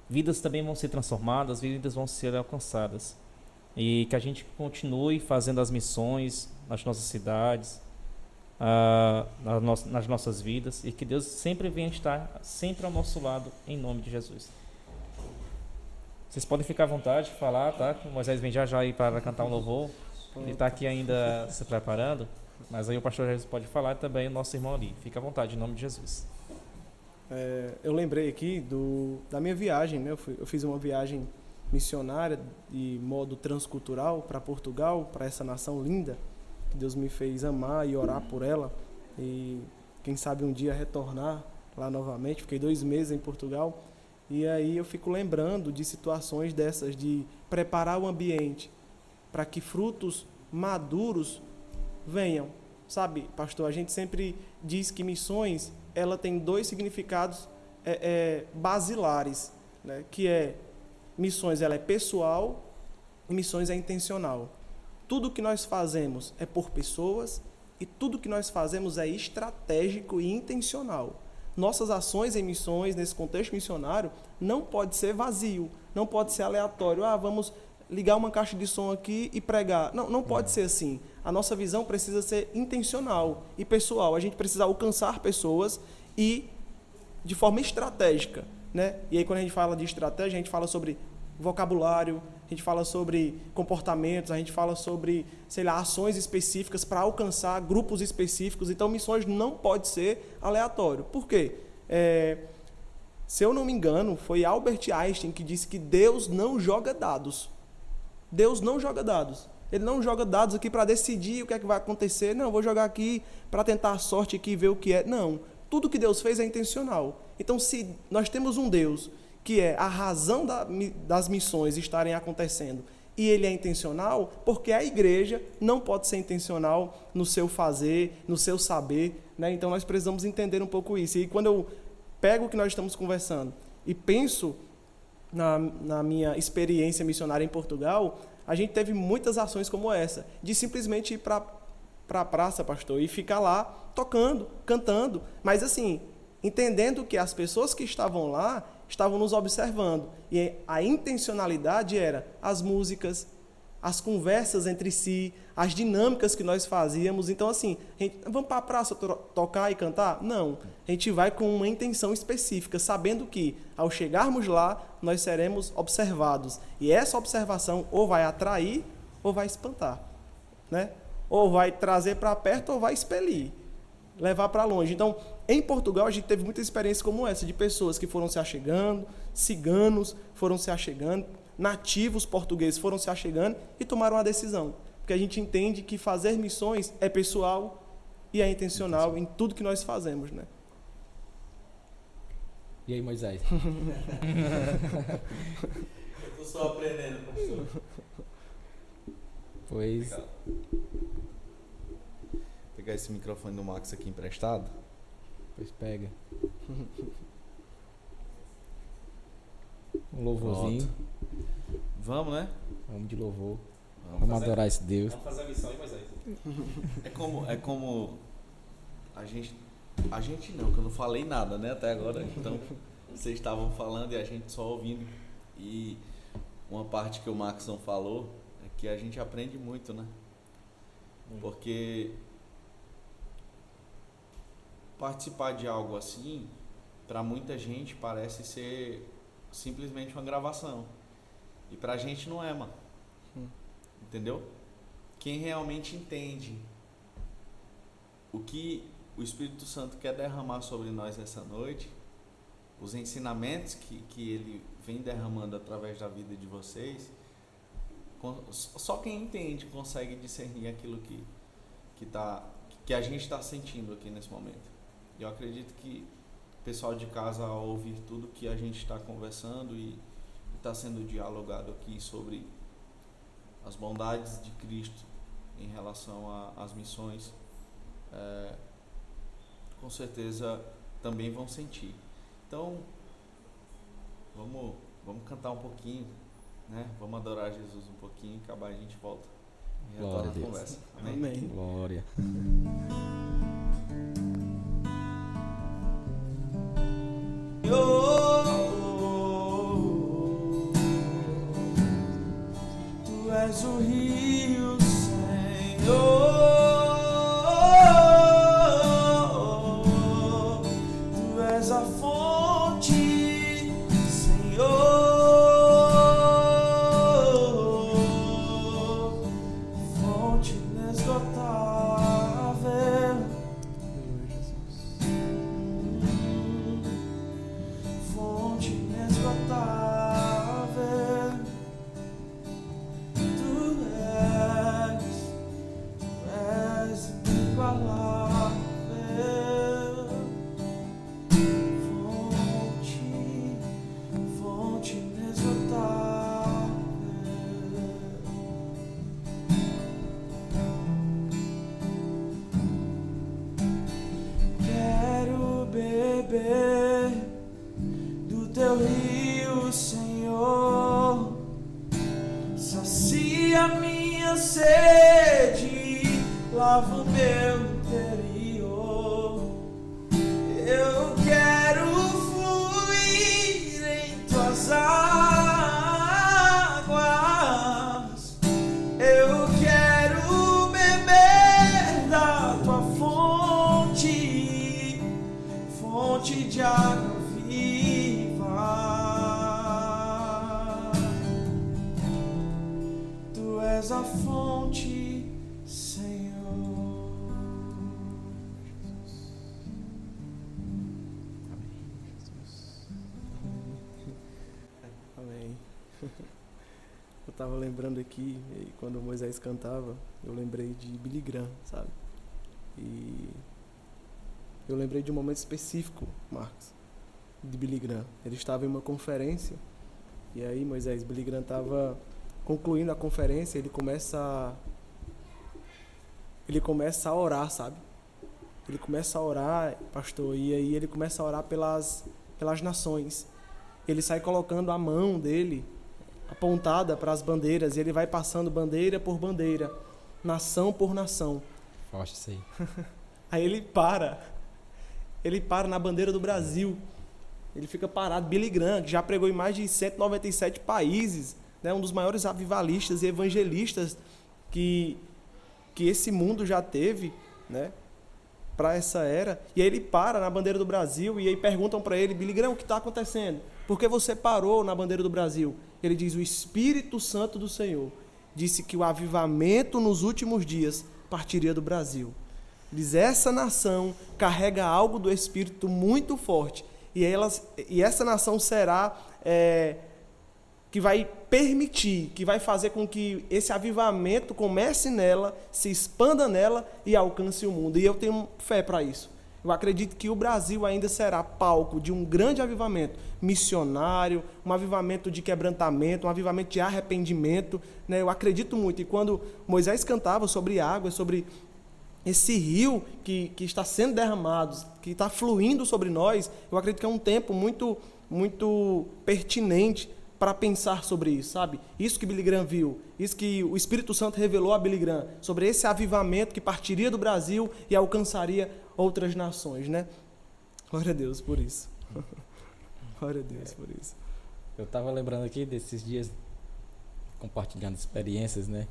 vidas também vão ser transformadas, vidas vão ser alcançadas. E que a gente continue fazendo as missões nas nossas cidades, nas nossas vidas, e que Deus sempre venha estar sempre ao nosso lado, em nome de Jesus. Vocês podem ficar à vontade de falar, tá? O Moisés vem já aí para cantar um louvor. Ele está aqui ainda se preparando, mas aí o pastor Jesus pode falar e também o nosso irmão ali. Fica à vontade, em nome de Jesus. Eu lembrei aqui da minha viagem, né? Eu fiz uma viagem missionária de modo transcultural para Portugal, para essa nação linda, que Deus me fez amar e orar por ela. E quem sabe um dia retornar lá novamente. Fiquei 2 meses em Portugal. E aí eu fico lembrando de situações dessas, de preparar o ambiente para que frutos maduros venham. Sabe, pastor, a gente sempre diz que missões, ela tem 2 significados basilares, né? Que é, missões ela é pessoal e missões é intencional. Tudo que nós fazemos é por pessoas e tudo que nós fazemos é estratégico e intencional. Nossas ações em missões, nesse contexto missionário, não pode ser vazio, não pode ser aleatório. Vamos ligar uma caixa de som aqui e pregar. Não pode ser assim. A nossa visão precisa ser intencional e pessoal. A gente precisa alcançar pessoas e de forma estratégica, né? E aí, quando a gente fala de estratégia, a gente fala sobre vocabulário, a gente fala sobre comportamentos, a gente fala sobre, sei lá, ações específicas para alcançar grupos específicos. Então, missões não pode ser aleatório. Por quê? Se eu não me engano, foi Albert Einstein que disse que Deus não joga dados. Deus não joga dados. Ele não joga dados aqui para decidir o que é que vai acontecer. Não, vou jogar aqui para tentar a sorte aqui e ver o que é. Não. Tudo que Deus fez é intencional. Então, se nós temos um Deus que é a razão das missões estarem acontecendo, e ele é intencional, porque a igreja não pode ser intencional no seu fazer, no seu saber, né? Então nós precisamos entender um pouco isso. E quando eu pego o que nós estamos conversando e penso na minha experiência missionária em Portugal, a gente teve muitas ações como essa, de simplesmente ir para a praça, pastor, e ficar lá tocando, cantando, mas assim, entendendo que as pessoas que estavam lá estavam nos observando. E a intencionalidade era as músicas, as conversas entre si, as dinâmicas que nós fazíamos. Então, assim, vamos para a praça tocar e cantar? Não. A gente vai com uma intenção específica, sabendo que, ao chegarmos lá, nós seremos observados. E essa observação ou vai atrair ou vai espantar, né? Ou vai trazer para perto ou vai expelir, levar para longe. Então, em Portugal, a gente teve muita experiência como essa, de pessoas que foram se achegando, ciganos foram se achegando, nativos portugueses foram se achegando e tomaram a decisão. Porque a gente entende que fazer missões é pessoal e é intencional em tudo que nós fazemos, né? E aí, Moisés? Eu tô só aprendendo, professor. Pois... Vou pegar esse microfone do Max aqui emprestado. Pois pega. Um louvorzinho. Pronto. Vamos, né? Vamos de louvor. Vamos adorar esse Deus. Vamos fazer a missão aí, Moisés. É como a gente não, que eu não falei nada, né, até agora. Então, vocês estavam falando e a gente só ouvindo. E uma parte que o Max não falou é que a gente aprende muito, né? Porque participar de algo assim, para muita gente parece ser simplesmente uma gravação. E pra gente não é, mano. Entendeu? Quem realmente entende o que o Espírito Santo quer derramar sobre nós essa noite, os ensinamentos que ele vem derramando através da vida de vocês, só quem entende consegue discernir aquilo que a gente está sentindo aqui nesse momento. Eu acredito que o pessoal de casa, ao ouvir tudo que a gente está conversando e está sendo dialogado aqui sobre as bondades de Cristo em relação às missões, com certeza também vão sentir. Então, vamos cantar um pouquinho, né? Vamos adorar Jesus um pouquinho, acabar a gente volta e retorna a conversa. Amém? Amém. Glória. Oh, oh, oh, oh. nosso rio, Senhor. Tu és a fonte, Senhor, fonte inesgotável, fonte inesgotável. Tu és inigualável, fonte inesgotável. Quero beber do teu rio, Senhor, sacia minha sede, lava o meu interior. Eu quero fluir em tuas águas, eu quero beber da tua fonte, fonte de água viva. Tu és a fonte, Senhor. Amém. Eu estava lembrando aqui, e quando Moisés cantava, eu lembrei de Billy Graham, sabe? E eu lembrei de um momento específico, Marcos, de Billy Graham. Ele estava em uma conferência, e aí Billy Graham estava concluindo a conferência, ele começa a orar, sabe? Ele começa a orar, pastor, e aí ele começa a orar pelas nações. Ele sai colocando a mão dele apontada para as bandeiras, e ele vai passando bandeira por bandeira, nação por nação. Forte isso aí. Aí ele para na bandeira do Brasil, ele fica parado. Billy Graham, que já pregou em mais de 197 países, né, um dos maiores avivalistas e evangelistas que esse mundo já teve, né, para essa era. E aí ele para na bandeira do Brasil, e aí perguntam para ele: Billy Graham, o que está acontecendo? Por que você parou na bandeira do Brasil? Ele diz: o Espírito Santo do Senhor disse que o avivamento nos últimos dias partiria do Brasil. Diz: essa nação carrega algo do Espírito muito forte, e essa nação será que vai permitir, que vai fazer com que esse avivamento comece nela, se expanda nela e alcance o mundo. E eu tenho fé para isso. Eu acredito que o Brasil ainda será palco de um grande avivamento missionário, um avivamento de quebrantamento, um avivamento de arrependimento, né? Eu acredito muito. E quando Moisés cantava sobre água, sobre esse rio que está sendo derramado, que está fluindo sobre nós, eu acredito que é um tempo muito, muito pertinente para pensar sobre isso, sabe? Isso que Billy Graham viu, isso que o Espírito Santo revelou a Billy Graham, sobre esse avivamento que partiria do Brasil e alcançaria outras nações, né? Glória a Deus por isso. Glória a Deus por isso. Eu estava lembrando aqui desses dias, compartilhando experiências, né?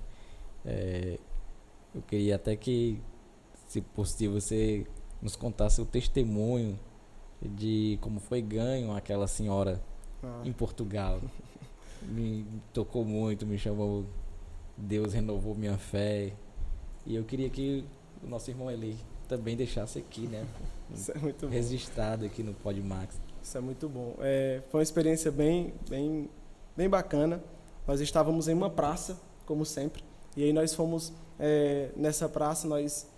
Eu queria até que, se possível, você nos contasse o testemunho de como foi ganho aquela senhora em Portugal. Me tocou muito, me chamou, Deus renovou minha fé. E eu queria que o nosso irmão Eli também deixasse aqui, né? Isso é muito bom. Registrado aqui no PodMax. Isso é muito bom. Foi uma experiência bem bacana. Nós estávamos em uma praça, como sempre, e aí nós fomos, nessa praça, nós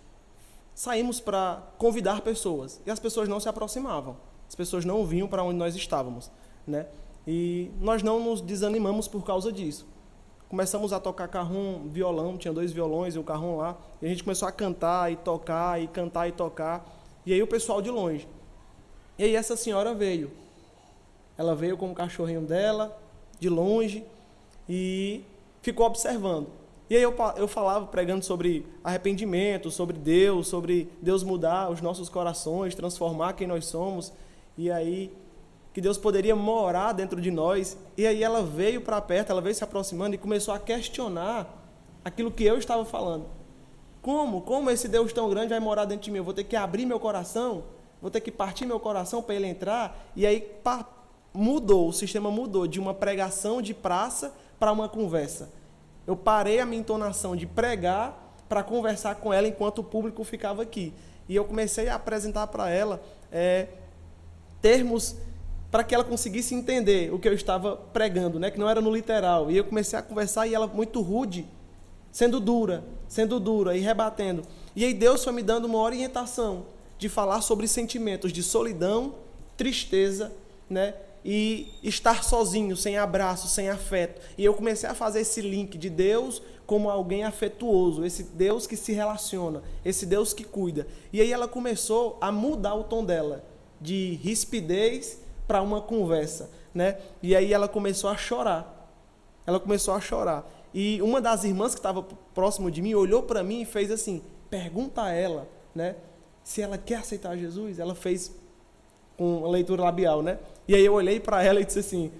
saímos para convidar pessoas, e as pessoas não se aproximavam, as pessoas não vinham para onde nós estávamos, né? E nós não nos desanimamos por causa disso. Começamos a tocar carrom, violão, tinha 2 violões e o carrom lá, e a gente começou a cantar e tocar, e cantar e tocar, e aí o pessoal de longe. E aí essa senhora veio. Ela veio com o cachorrinho dela, de longe, e ficou observando. E aí eu falava, pregando sobre arrependimento, sobre Deus mudar os nossos corações, transformar quem nós somos, e aí que Deus poderia morar dentro de nós. E aí ela veio para perto, ela veio se aproximando e começou a questionar aquilo que eu estava falando. Como esse Deus tão grande vai morar dentro de mim? Eu vou ter que abrir meu coração, vou ter que partir meu coração para ele entrar. E aí o sistema mudou de uma pregação de praça para uma conversa. Eu parei a minha entonação de pregar para conversar com ela enquanto o público ficava aqui. E eu comecei a apresentar para ela termos para que ela conseguisse entender o que eu estava pregando, né? Que não era no literal. E eu comecei a conversar e ela muito rude, sendo dura e rebatendo. E aí Deus foi me dando uma orientação de falar sobre sentimentos de solidão, tristeza, né? E estar sozinho, sem abraço, sem afeto. E eu comecei a fazer esse link de Deus como alguém afetuoso, esse Deus que se relaciona, esse Deus que cuida. E aí ela começou a mudar o tom dela, de rispidez para uma conversa, né? E aí ela começou a chorar. E uma das irmãs que estava próximo de mim olhou para mim e fez assim, pergunta a ela, né? Se ela quer aceitar Jesus. Ela fez com a leitura labial, né? E aí eu olhei para ela e disse assim,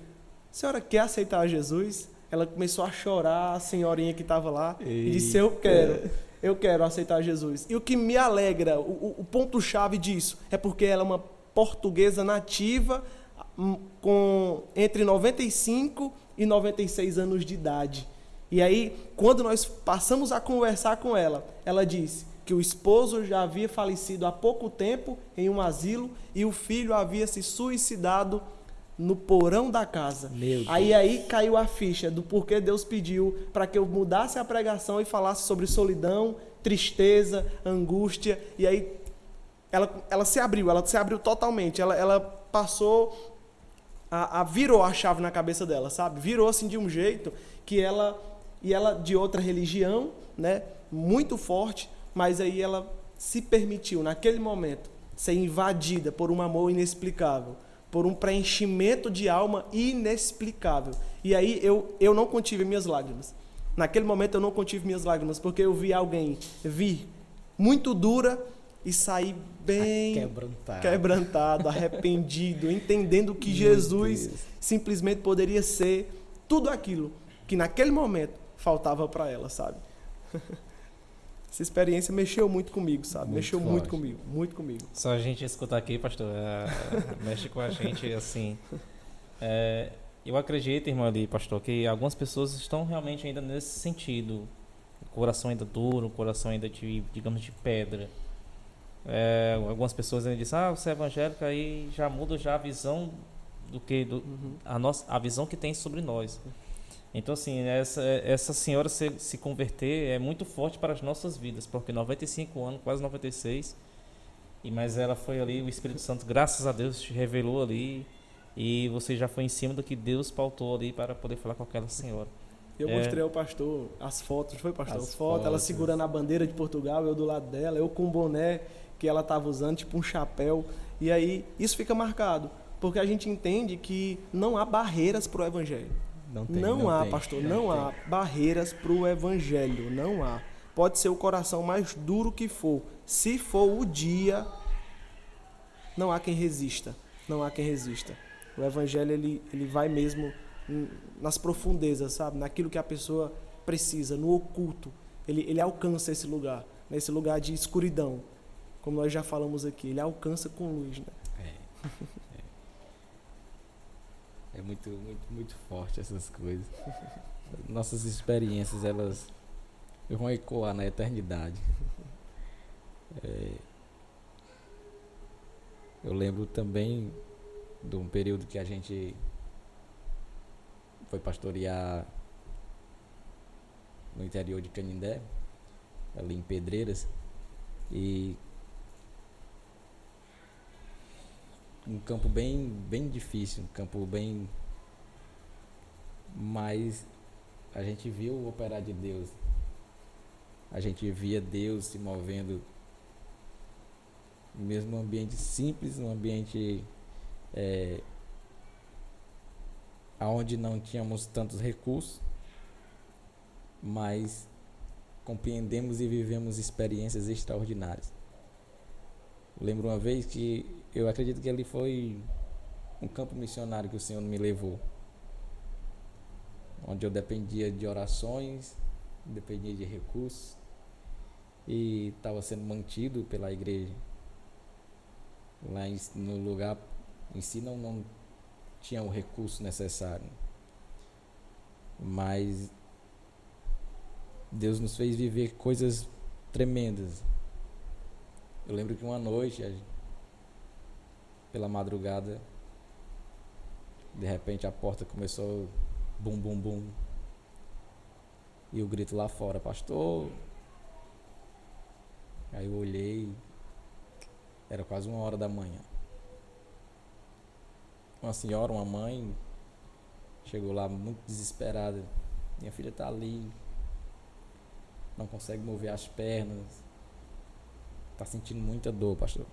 senhora quer aceitar Jesus? Ela começou a chorar, a senhorinha que estava lá, e disse, eu quero aceitar Jesus. E o que me alegra, o ponto-chave disso, é porque ela é uma portuguesa nativa, com entre 95 e 96 anos de idade. E aí, quando nós passamos a conversar com ela, ela disse que o esposo já havia falecido há pouco tempo em um asilo e o filho havia se suicidado no porão da casa. Aí caiu a ficha do porquê Deus pediu para que eu mudasse a pregação e falasse sobre solidão, tristeza, angústia. E aí ela se abriu totalmente. Ela passou, virou a chave na cabeça dela, sabe? Virou assim de um jeito que ela de outra religião, né? Muito forte, mas aí ela se permitiu, naquele momento, ser invadida por um amor inexplicável, por um preenchimento de alma inexplicável. E aí eu não contive minhas lágrimas. Naquele momento eu não contive minhas lágrimas, porque eu vi alguém vir muito dura e sair bem quebrantado, arrependido, entendendo que Jesus simplesmente poderia ser tudo aquilo que naquele momento faltava para ela, sabe? Essa experiência mexeu muito comigo, sabe? Muito comigo. Só a gente escutar aqui, pastor, mexe com a gente assim. Eu acredito, irmão ali, pastor, que algumas pessoas estão realmente ainda nesse sentido. O coração ainda duro, o coração ainda digamos, de pedra. Algumas pessoas ainda dizem, você é evangélico, aí já muda já a visão a visão que tem sobre nós. Então, assim, essa senhora se converter é muito forte para as nossas vidas, porque 95 anos, quase 96, mas ela foi ali, o Espírito Santo, graças a Deus, te revelou ali, e você já foi em cima do que Deus pautou ali para poder falar com aquela senhora. Eu mostrei ao pastor as fotos, foi, pastor? As fotos, ela segurando a bandeira de Portugal, eu do lado dela, eu com o boné que ela estava usando, tipo um chapéu, e aí isso fica marcado, porque a gente entende que não há barreiras para o evangelho. Não há, pastor, não há barreiras para o evangelho, não há. Pode ser o coração mais duro que for. Se for o dia, não há quem resista. O evangelho, ele vai mesmo nas profundezas, sabe? Naquilo que a pessoa precisa, no oculto. Ele alcança esse lugar, nesse lugar de escuridão. Como nós já falamos aqui, ele alcança com luz, né? É muito, muito, muito forte essas coisas. Nossas experiências, elas vão ecoar na eternidade. Eu lembro também de um período que a gente foi pastorear no interior de Canindé, ali em Pedreiras, e um campo bem difícil, um campo bem... Mas a gente viu o operar de Deus. A gente via Deus se movendo, mesmo num ambiente simples, num ambiente onde não tínhamos tantos recursos, mas compreendemos e vivemos experiências extraordinárias. Lembro uma vez que eu acredito que ali foi um campo missionário que o Senhor me levou, onde eu dependia de orações dependia de recursos e estava sendo mantido pela igreja. Lá no lugar em si não tinha o recurso necessário. Mas Deus nos fez viver coisas tremendas. Eu lembro que uma noite, pela madrugada, de repente a porta começou bum, bum, bum. E o grito lá fora, pastor. Aí eu olhei, era quase 1h da manhã. Uma senhora, uma mãe, chegou lá muito desesperada. Minha filha está ali, não consegue mover as pernas, está sentindo muita dor, pastor.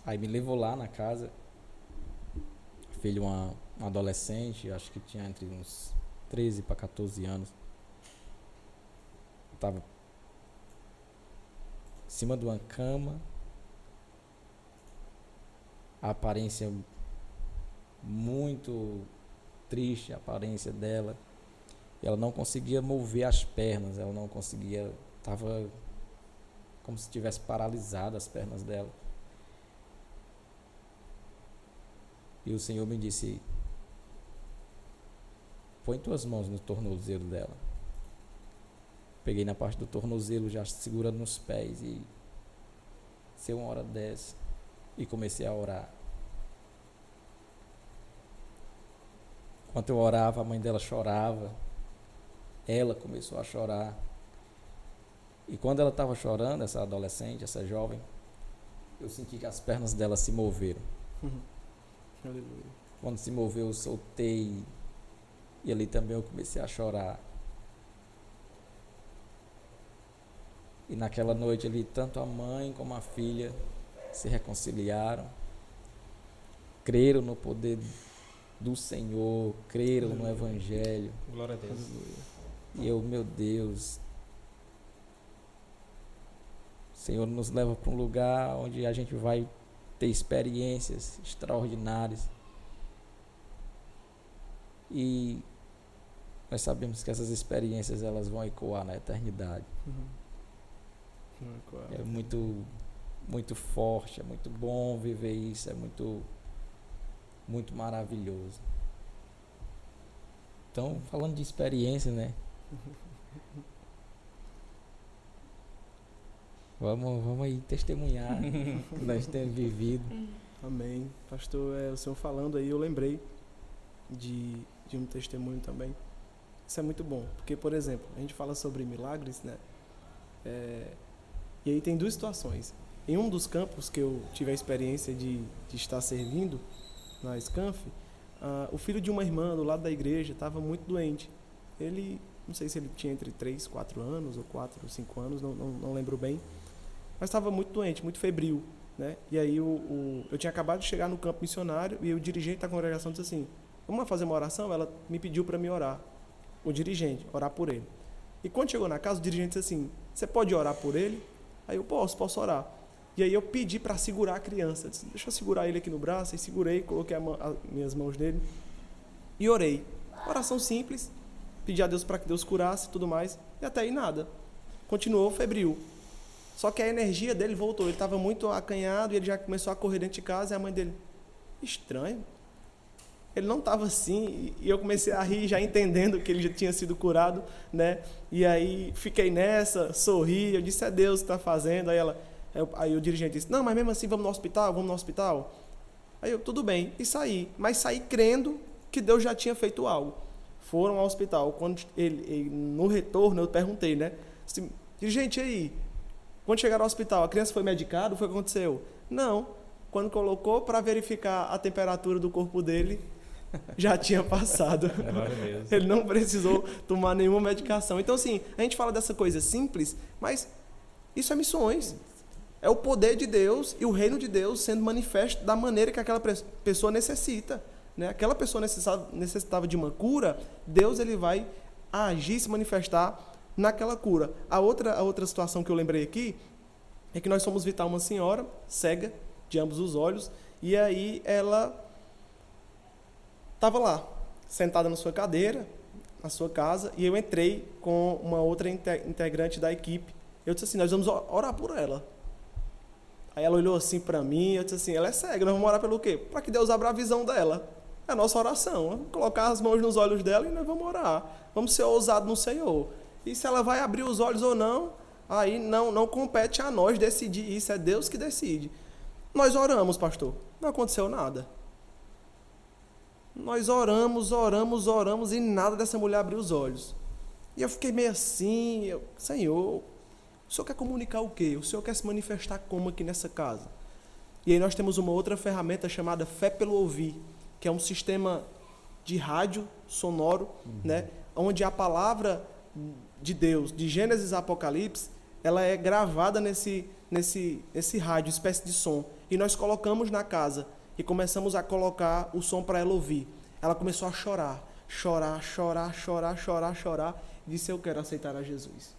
Aí me levou lá na casa, filho, uma adolescente, acho que tinha entre uns 13 para 14 anos. Estava em cima de uma cama, a aparência muito triste, a aparência dela. E ela não conseguia mover as pernas, ela não conseguia, estava como se tivesse paralisado as pernas dela. E o Senhor me disse: põe tuas mãos no tornozelo dela. Peguei na parte do tornozelo, já segurando nos pés, e ser 1h10 e comecei a orar. Enquanto eu orava, a mãe dela chorava, ela começou a chorar. E quando ela estava chorando, essa adolescente, essa jovem, eu senti que as pernas dela se moveram. Aleluia. Quando se moveu, eu soltei, e ali também eu comecei a chorar. E naquela noite ali, tanto a mãe como a filha se reconciliaram, creram no poder do Senhor, creram no Evangelho. Glória a Deus. E eu, meu Deus, o Senhor nos leva para um lugar onde a gente vai ter experiências extraordinárias. E nós sabemos que essas experiências elas vão ecoar na eternidade. É muito, muito forte, é muito bom viver isso, é muito, muito maravilhoso. Então, falando de experiência, né? Vamos aí testemunhar o que nós temos vivido. Amém. Pastor, o senhor falando aí, eu lembrei de um testemunho também. Isso é muito bom, porque, por exemplo, a gente fala sobre milagres, né? E aí tem duas situações. Em um dos campos que eu tive a experiência de estar servindo, na Scanf, o filho de uma irmã do lado da igreja estava muito doente. Ele, não sei se ele tinha entre 3, 4 anos, ou 4 ou 5 anos, não lembro bem, mas estava muito doente, muito febril, né? E aí eu tinha acabado de chegar no campo missionário e o dirigente da congregação disse assim: vamos fazer uma oração? Ela me pediu para me orar, o dirigente, orar por ele. E quando chegou na casa, o dirigente disse assim: você pode orar por ele? Aí eu posso orar. E aí eu pedi para segurar a criança. Disse, deixa eu segurar ele aqui no braço. E segurei, coloquei as minhas mãos nele e orei. Oração simples, pedi a Deus para que Deus curasse e tudo mais. E até aí nada. Continuou febril. Só que a energia dele voltou. Ele estava muito acanhado e ele já começou a correr dentro de casa. E a mãe dele: estranho. Ele não estava assim. E eu comecei a rir, já entendendo que ele já tinha sido curado, né? E aí fiquei nessa, sorri. Eu disse: é Deus que está fazendo. Aí o dirigente disse: não, mas mesmo assim vamos no hospital. Aí eu: tudo bem. E saí. Mas saí crendo que Deus já tinha feito algo. Foram ao hospital. Quando ele no retorno, eu perguntei, né? Assim, dirigente, aí, quando chegaram ao hospital, a criança foi medicada? Foi o que aconteceu? Não. Quando colocou para verificar a temperatura do corpo dele, já tinha passado. Ele não precisou tomar nenhuma medicação. Então, assim, a gente fala dessa coisa simples, mas isso é missões. É o poder de Deus e o reino de Deus sendo manifesto da maneira que aquela pessoa necessita, né? Aquela pessoa necessitava de uma cura, Deus ele vai agir, se manifestar naquela cura. A outra situação que eu lembrei aqui é que nós fomos visitar uma senhora cega de ambos os olhos, e aí ela estava lá sentada na sua cadeira, na sua casa, e eu entrei com uma outra integrante da equipe. Eu disse assim, nós vamos orar por ela. Aí ela olhou assim para mim, eu disse assim, ela é cega, nós vamos orar pelo quê? Para que Deus abra a visão dela. É a nossa oração, vamos colocar as mãos nos olhos dela e nós vamos orar. Vamos ser ousados no Senhor. E se ela vai abrir os olhos ou não, aí não compete a nós decidir isso, é Deus que decide. Nós oramos, pastor, não aconteceu nada. Nós oramos e nada dessa mulher abriu os olhos. E eu fiquei meio assim, Senhor, o Senhor quer comunicar o quê? O Senhor quer se manifestar como aqui nessa casa? E aí nós temos uma outra ferramenta chamada Fé pelo Ouvir, que é um sistema de rádio sonoro, né, onde a palavra de Deus, de Gênesis a Apocalipse, ela é gravada nesse rádio, espécie de som. E nós colocamos na casa e começamos a colocar o som para ela ouvir. Ela começou a chorar. E disse, eu quero aceitar a Jesus.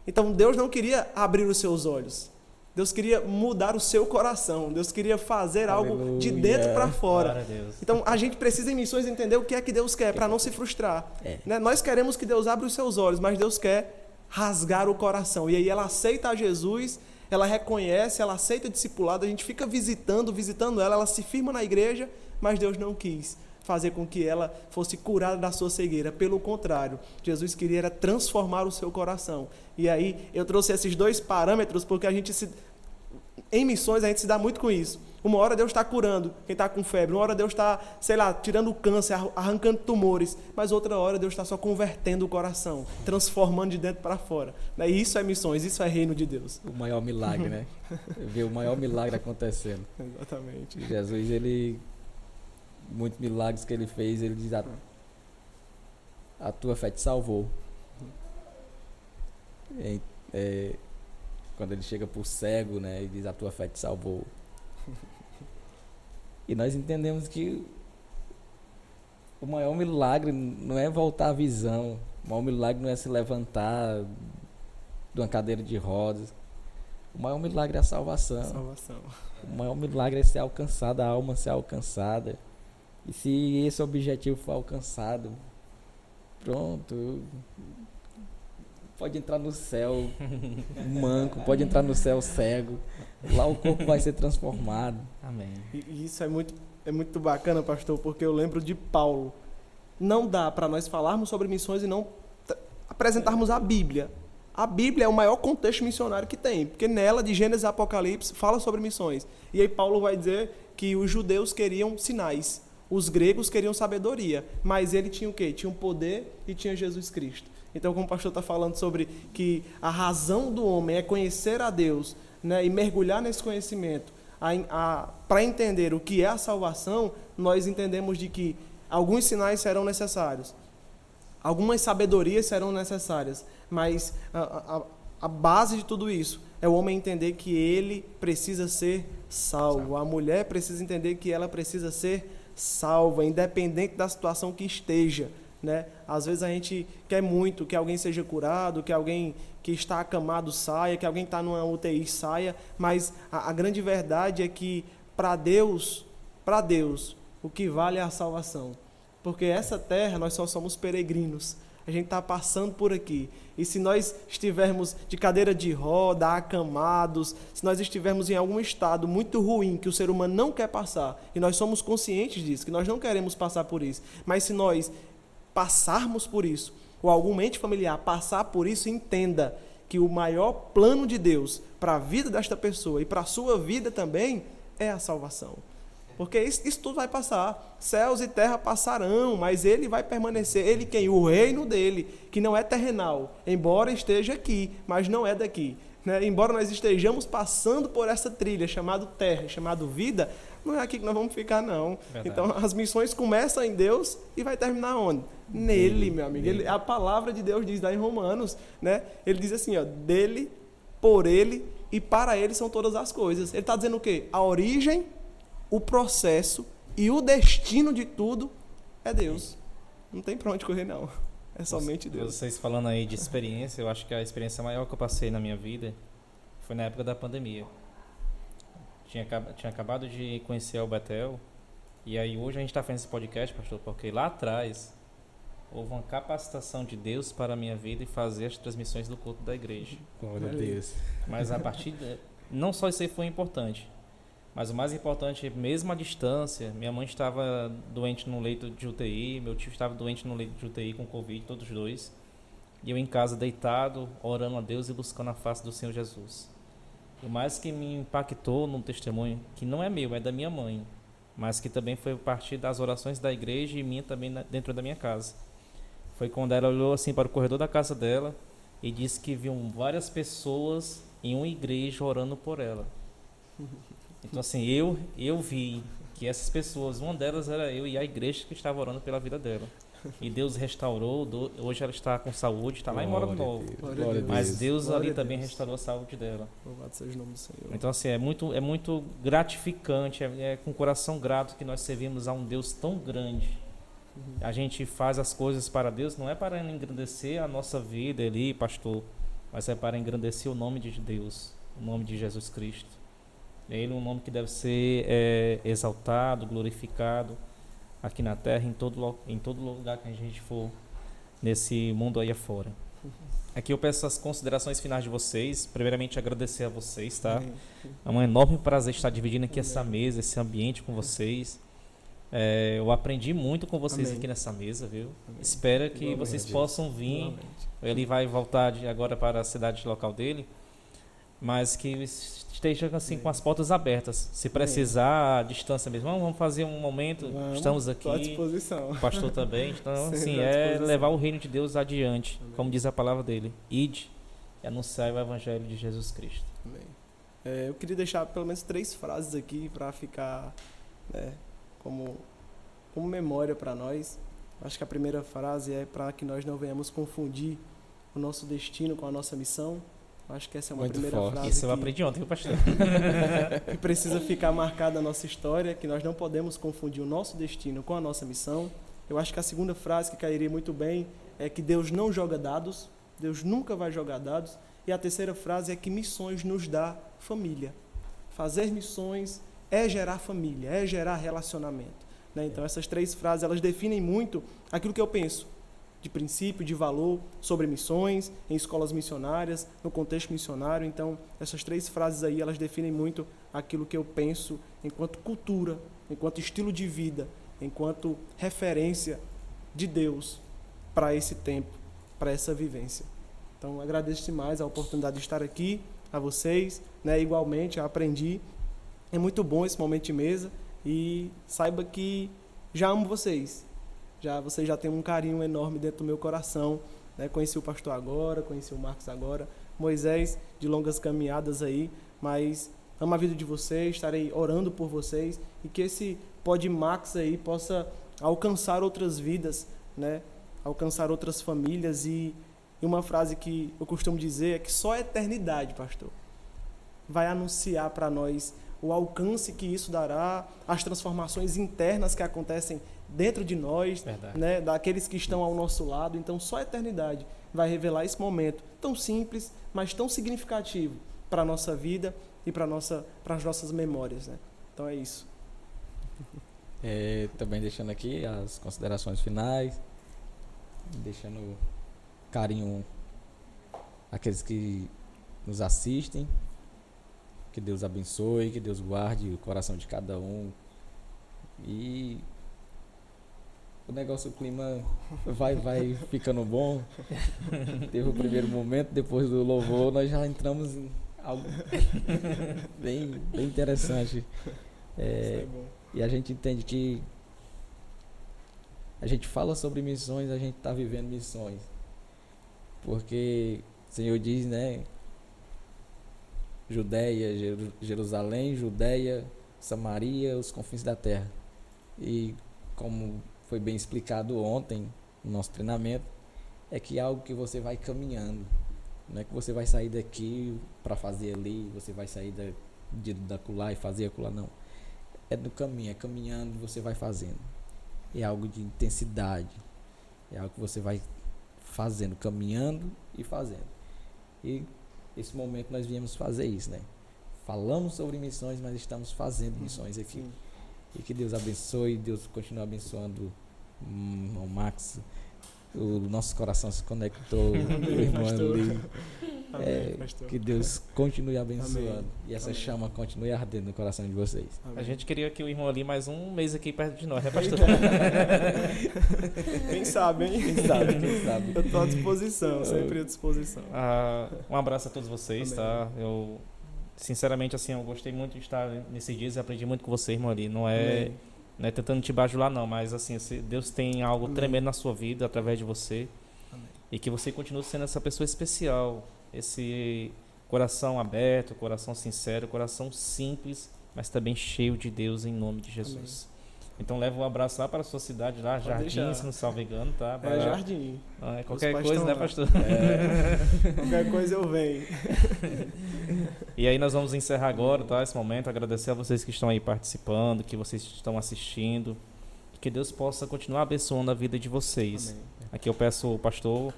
Então Deus não queria abrir os seus olhos. Deus queria mudar o seu coração. Deus queria fazer algo de dentro para fora. Então a gente precisa em missões entender o que é que Deus quer para não se frustrar. Né? Nós queremos que Deus abra os seus olhos, mas Deus quer rasgar o coração. E aí ela aceita a Jesus, ela reconhece, ela aceita o discipulado, a gente fica visitando ela se firma na igreja, mas Deus não quis fazer com que ela fosse curada da sua cegueira. Pelo contrário, Jesus queria era transformar o seu coração. E aí eu trouxe esses dois parâmetros porque em missões a gente se dá muito com isso. Uma hora Deus está curando quem está com febre, uma hora Deus está, tirando o câncer, arrancando tumores, mas outra hora Deus está só convertendo o coração, transformando de dentro para fora. E isso é missões, isso é reino de Deus. O maior milagre, né? Ver o maior milagre acontecendo. Exatamente. Jesus, muitos milagres que ele fez, ele diz, a tua fé te salvou. Quando ele chega para o cego, né, ele diz, a tua fé te salvou. E nós entendemos que o maior milagre não é voltar à visão, o maior milagre não é se levantar de uma cadeira de rodas, o maior milagre é a salvação. O maior milagre é ser alcançada, a alma ser alcançada. E se esse objetivo for alcançado, pronto, pode entrar no céu manco, pode entrar no céu cego, lá o corpo vai ser transformado. Amém. E isso é muito bacana, pastor, porque eu lembro de Paulo. Não dá para nós falarmos sobre missões e não apresentarmos a Bíblia. A Bíblia é o maior contexto missionário que tem, porque nela, de Gênesis a Apocalipse, fala sobre missões. E aí Paulo vai dizer que os judeus queriam sinais, os gregos queriam sabedoria, mas ele tinha o quê? Tinha um poder e tinha Jesus Cristo. Então, como o pastor está falando sobre que a razão do homem é conhecer a Deus, né, e mergulhar nesse conhecimento, para entender o que é a salvação, nós entendemos de que alguns sinais serão necessários, algumas sabedorias serão necessárias, mas a base de tudo isso é o homem entender que ele precisa ser salvo, a mulher precisa entender que ela precisa ser salva, independente da situação que esteja. Né? Às vezes a gente quer muito que alguém seja curado, que alguém que está acamado saia, que alguém que está numa UTI saia, mas a grande verdade é que para Deus, o que vale é a salvação. Porque essa terra nós só somos peregrinos, a gente está passando por aqui. E se nós estivermos de cadeira de roda, acamados, se nós estivermos em algum estado muito ruim que o ser humano não quer passar, e nós somos conscientes disso, que nós não queremos passar por isso, mas se nós passarmos por isso, ou algum ente familiar passar por isso, entenda que o maior plano de Deus para a vida desta pessoa e para a sua vida também é a salvação. Porque isso tudo vai passar, céus e terra passarão, mas ele vai permanecer, ele quem? O reino dele, que não é terrenal, embora esteja aqui, mas não é daqui. Né? Embora nós estejamos passando por essa trilha chamada terra, chamada vida, não é aqui que nós vamos ficar, não. Verdade. Então, as missões começam em Deus e vai terminar onde? Nele, meu amigo. A palavra de Deus diz lá em Romanos, né? Ele diz assim, ó, dele, por ele e para ele são todas as coisas. Ele está dizendo o quê? A origem, o processo e o destino de tudo é Deus. Não tem para onde correr, não. É somente Deus. Vocês falando aí de experiência, eu acho que a experiência maior que eu passei na minha vida foi na época da pandemia. Tinha acabado de conhecer o Betel E aí hoje a gente está fazendo esse podcast, pastor, porque lá atrás houve uma capacitação de Deus para a minha vida e fazer as transmissões do culto da igreja. Glória a Deus. Mas a partir não só isso aí foi importante, mas o mais importante, mesmo à distância, minha mãe estava doente no leito de UTI, meu tio estava doente no leito de UTI com Covid, todos dois. E eu em casa deitado, orando a Deus e buscando a face do Senhor Jesus. O mais que me impactou no testemunho, que não é meu, é da minha mãe, mas que também foi a partir das orações da igreja e minha também dentro da minha casa. Foi quando ela olhou assim para o corredor da casa dela e disse que viu várias pessoas em uma igreja orando por ela. Então assim, eu vi que essas pessoas, uma delas era eu e a igreja que estava orando pela vida dela. E Deus restaurou, hoje ela está com saúde, está lá em Mora do Novo. Mas Deus ali também restaurou a saúde dela. Louvado seja o nome do Senhor. Então assim, é muito gratificante, é com o coração grato que nós servimos a um Deus tão grande. A gente faz as coisas para Deus, não é para engrandecer a nossa vida ali, pastor, mas é para engrandecer o nome de Deus, o nome de Jesus Cristo. É Ele um nome que deve ser exaltado, glorificado aqui na terra, em todo lugar que a gente for nesse mundo aí afora. Aqui eu peço as considerações finais de vocês. Primeiramente agradecer a vocês, tá? É um enorme prazer estar dividindo aqui essa mesa, esse ambiente com vocês. Eu aprendi muito com vocês aqui nessa mesa, viu? Espero que vocês possam vir. Ele vai voltar agora para a cidade local dele, mas que esteja assim com as portas abertas. Se precisar, à distância mesmo, vamos fazer um momento. Estamos aqui. À disposição. O pastor também. Então, assim, levar o reino de Deus adiante, como diz a palavra dele. Ide e anunciar o evangelho de Jesus Cristo. Eu queria deixar pelo menos 3 frases aqui para ficar, como memória para nós. Acho que a primeira frase é para que nós não venhamos confundir o nosso destino com a nossa missão. Acho que essa é uma primeira frase. Isso eu aprendi ontem, viu, pastor? Que precisa ficar marcada na nossa história, que nós não podemos confundir o nosso destino com a nossa missão. Eu acho que a segunda frase que cairia muito bem é que Deus não joga dados, Deus nunca vai jogar dados. E a terceira frase é que missões nos dá família. Fazer missões é gerar família, é gerar relacionamento. Então essas 3 frases, elas definem muito aquilo que eu penso de princípio, de valor, sobre missões, em escolas missionárias, no contexto missionário. Então, essas 3 frases aí, elas definem muito aquilo que eu penso enquanto cultura, enquanto estilo de vida, enquanto referência de Deus para esse tempo, para essa vivência. Então, agradeço demais a oportunidade de estar aqui, a vocês, igualmente, eu aprendi. É muito bom esse momento de mesa e saiba que já amo vocês. Vocês já têm um carinho enorme dentro do meu coração. Conheci o pastor agora, conheci o Marcos agora, Moisés, de longas caminhadas aí, mas amo a vida de vocês, estarei orando por vocês e que esse PodMax aí possa alcançar outras vidas, alcançar outras famílias. E uma frase que eu costumo dizer é que só a eternidade, pastor, vai anunciar para nós o alcance que isso dará, as transformações internas que acontecem dentro de nós, daqueles que estão ao nosso lado. Então só a eternidade vai revelar esse momento tão simples, mas tão significativo para a nossa vida e para as nossas memórias. Então é isso. Também deixando aqui as considerações finais, deixando carinho àqueles que nos assistem. Que Deus abençoe, que Deus guarde o coração de cada um. E o clima vai ficando bom. Teve o primeiro momento, depois do louvor, nós já entramos em algo bem interessante. E a gente entende que a gente fala sobre missões, a gente está vivendo missões. Porque o Senhor diz, Judeia, Jerusalém, Judeia, Samaria, os confins da terra. E como foi bem explicado ontem no nosso treinamento, é que é algo que você vai caminhando. Não é que você vai sair daqui para fazer ali, você vai sair da acolá e fazer acolá, não. É do caminho, é caminhando, você vai fazendo. É algo de intensidade. É algo que você vai fazendo, caminhando e fazendo. E esse momento nós viemos fazer isso, Falamos sobre missões, mas estamos fazendo missões aqui. Sim. E que Deus abençoe, Deus continue abençoando o Max. O nosso coração se conectou, o irmão pastor. ali. Amém, pastor. Que Deus continue abençoando. Amém. E essa Amém. chama continue ardendo no coração de vocês. Amém. A gente queria que o irmão ali mais um mês aqui perto de nós, né, pastor? Quem sabe, hein? Quem sabe? Eu tô à disposição, sempre à disposição. Um abraço a todos vocês, Amém. tá? Eu, sinceramente, assim, eu gostei muito de estar nesses dias e aprendi muito com você, irmão ali. Não é, Amém. não é tentando te bajular, não, mas assim, Deus tem algo Amém. tremendo na sua vida através de você. Amém. E que você continue sendo essa pessoa especial, esse coração aberto, coração sincero, coração simples, mas também cheio de Deus em nome de Jesus. Então leva um abraço lá para a sua cidade, lá, Pode Jardim, deixar. se não salvo engano, tá? É Jardim. Qualquer pais coisa, estão né, lá. pastor? Qualquer coisa eu venho. E aí nós vamos encerrar agora, tá? Esse momento, agradecer a vocês que estão aí participando, que vocês estão assistindo, e que Deus possa continuar abençoando a vida de vocês. Amém. Aqui eu peço o pastor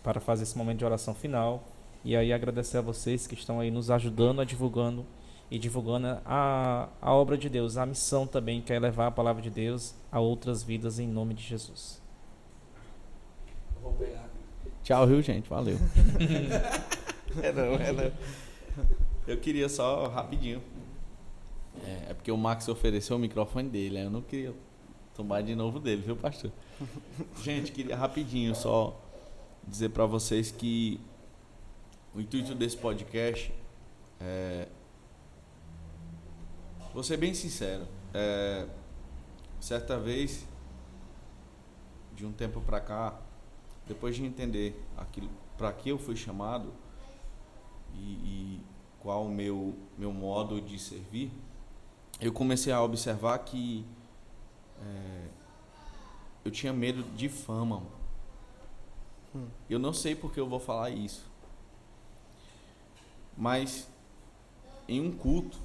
para fazer esse momento de oração final, e aí agradecer a vocês que estão aí nos ajudando, divulgando a obra de Deus, a missão também, que é levar a palavra de Deus a outras vidas em nome de Jesus. Vou pegar. Tchau, viu, gente? Valeu. Não. Eu queria só rapidinho. É porque o Max ofereceu o microfone dele, aí eu não queria tomar de novo dele, viu, pastor? Gente, queria rapidinho só dizer pra vocês que o intuito desse podcast vou ser bem sincero. Certa vez, de um tempo pra cá, depois de entender aquilo para que eu fui chamado e qual o meu modo de servir, eu comecei a observar que eu tinha medo de fama. Mano. Eu não sei porque eu vou falar isso, mas em um culto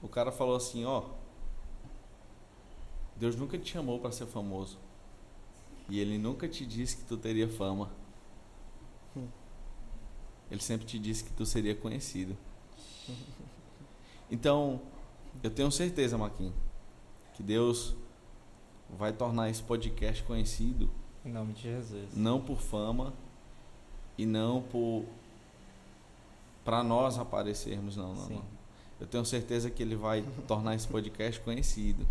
o cara falou assim, ó, Deus nunca te chamou para ser famoso e Ele nunca te disse que tu teria fama. Ele sempre te disse que tu seria conhecido. Então, eu tenho certeza, Marquinhos, que Deus vai tornar esse podcast conhecido. Em nome de Jesus. Não por fama e não para nós aparecermos, não. Eu tenho certeza que Ele vai tornar esse podcast conhecido.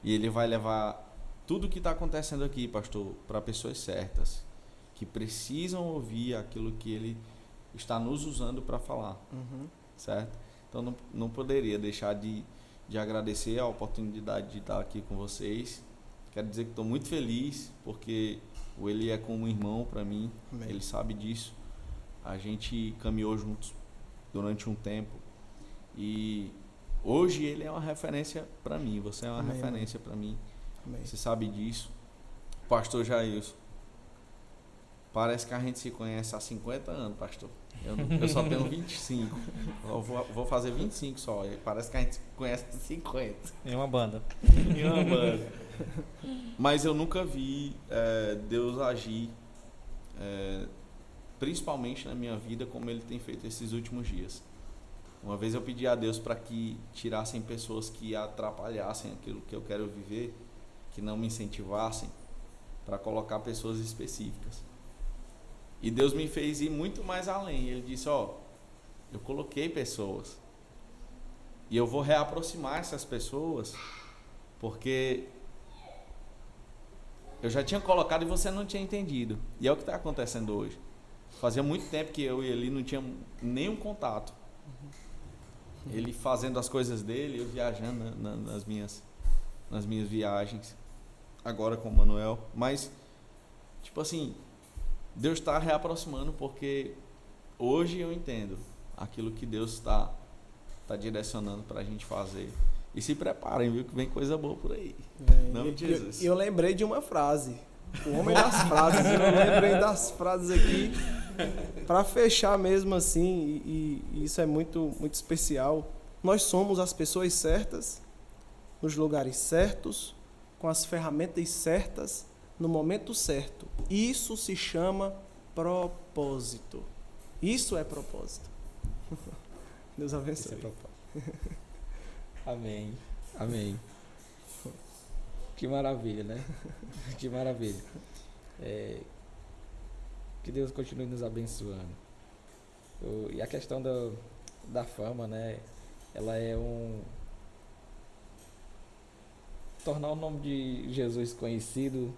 E Ele vai levar tudo que está acontecendo aqui, pastor, para pessoas certas, que precisam ouvir aquilo que Ele está nos usando para falar, certo? Então não poderia deixar de agradecer a oportunidade de estar aqui com vocês. Quero dizer que estou muito feliz, porque o Eli é como um irmão para mim. Amém. Ele sabe disso. A gente caminhou juntos durante um tempo e hoje ele é uma referência para mim. Você é uma referência para mim. Amém. Você sabe disso. Pastor Jailson, parece que a gente se conhece há 50 anos, pastor. Eu só tenho 25. Eu vou fazer 25 só. Parece que a gente se conhece há 50. Em uma banda. Mas eu nunca vi Deus agir, principalmente na minha vida, como Ele tem feito esses últimos dias. Uma vez eu pedi a Deus para que tirassem pessoas que atrapalhassem aquilo que eu quero viver, que não me incentivassem, para colocar pessoas específicas. E Deus me fez ir muito mais além. Ele disse, ó, eu coloquei pessoas e eu vou reaproximar essas pessoas, porque eu já tinha colocado e você não tinha entendido. E é o que está acontecendo hoje. Fazia muito tempo que eu e ele não tínhamos nenhum contato. Ele fazendo as coisas dele, eu viajando nas minhas viagens, agora com o Manuel. Mas, tipo assim, Deus está reaproximando, porque hoje eu entendo aquilo que Deus está direcionando para a gente fazer. E se preparem, viu, que vem coisa boa por aí. Em nome de Jesus. Eu lembrei de uma frase. O homem das frases. Eu lembrei das frases aqui para fechar mesmo assim. E isso é muito, muito especial. Nós somos as pessoas certas, nos lugares certos, com as ferramentas certas, no momento certo. Isso se chama propósito. Isso é propósito. Deus abençoe. Amém. Amém. Que maravilha, né? Que maravilha. Que Deus continue nos abençoando. E a questão da fama, né? Ela é tornar o nome de Jesus conhecido.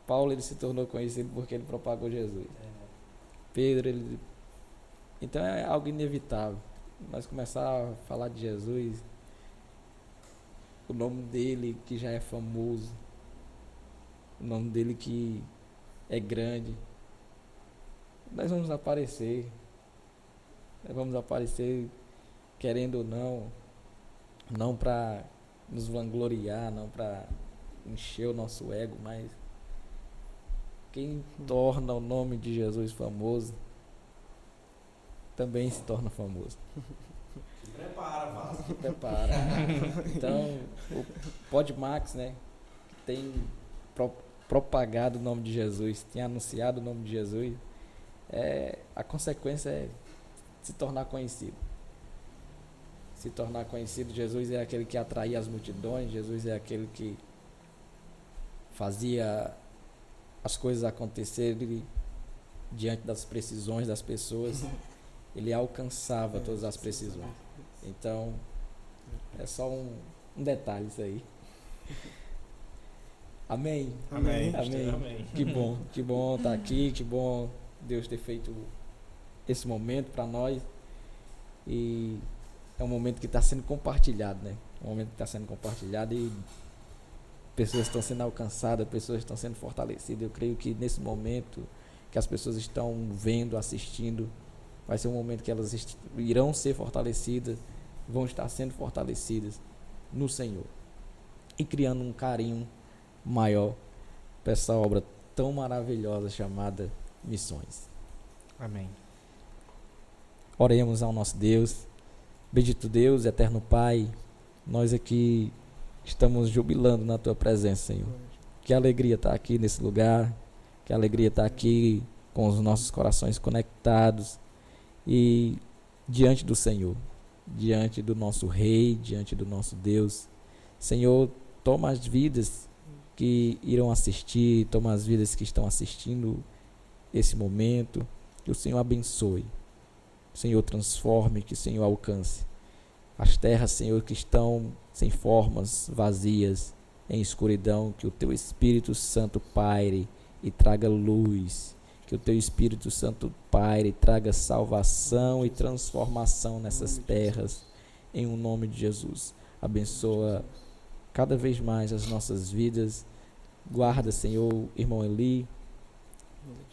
Paulo, ele se tornou conhecido porque ele propagou Jesus. Pedro, então é algo inevitável. Nós começar a falar de Jesus, o nome dele que já é famoso, o nome dele que é grande, nós vamos aparecer querendo ou não para nos vangloriar, não para encher o nosso ego, mas quem torna o nome de Jesus famoso também se torna famoso. Se prepara, Vasco. Se prepara. Então, o Podmax, né, que tem propagado o nome de Jesus, tem anunciado o nome de Jesus, a consequência é se tornar conhecido. Se tornar conhecido, Jesus é aquele que atraía as multidões, Jesus é aquele que fazia as coisas acontecerem diante das precisões das pessoas. Ele alcançava todas as precisões. Então, é só um detalhe isso aí. Amém? Amém. Amém. Que bom estar aqui, que bom Deus ter feito esse momento para nós. E é um momento que está sendo compartilhado, né? Um momento que está sendo compartilhado e pessoas estão sendo alcançadas, pessoas estão sendo fortalecidas. Eu creio que nesse momento que as pessoas estão vendo, assistindo, vai ser um momento que elas irão ser fortalecidas, vão estar sendo fortalecidas no Senhor e criando um carinho maior para essa obra tão maravilhosa chamada Missões. Amém. Oremos ao nosso Deus. Bendito Deus, eterno Pai, nós aqui estamos jubilando na Tua presença, Senhor. Que alegria estar aqui nesse lugar, que alegria estar aqui com os nossos corações conectados e diante do Senhor, diante do nosso Rei, diante do nosso Deus. Senhor, toma as vidas que irão assistir, toma as vidas que estão assistindo esse momento, que o Senhor abençoe, o Senhor transforme, que o Senhor alcance as terras, Senhor, que estão sem formas, vazias, em escuridão, que o Teu Espírito Santo paire e traga luz, que o Teu Espírito Santo paire e traga salvação e transformação nessas terras, em um nome de Jesus. Abençoa cada vez mais as nossas vidas. Guarda, Senhor, irmão Eli,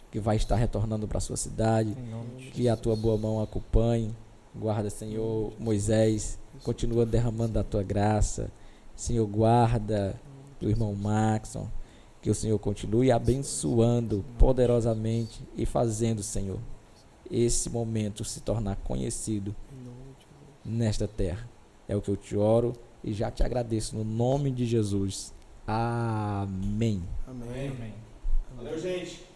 que vai estar retornando para a sua cidade, que a Tua boa mão acompanhe. Guarda, Senhor, Moisés, continua derramando a Tua graça. Senhor, guarda o irmão Maxon, que o Senhor continue abençoando poderosamente e fazendo, Senhor, esse momento se tornar conhecido nesta terra. É o que eu te oro e já te agradeço no nome de Jesus. Amém. Amém. Amém. Valeu, gente.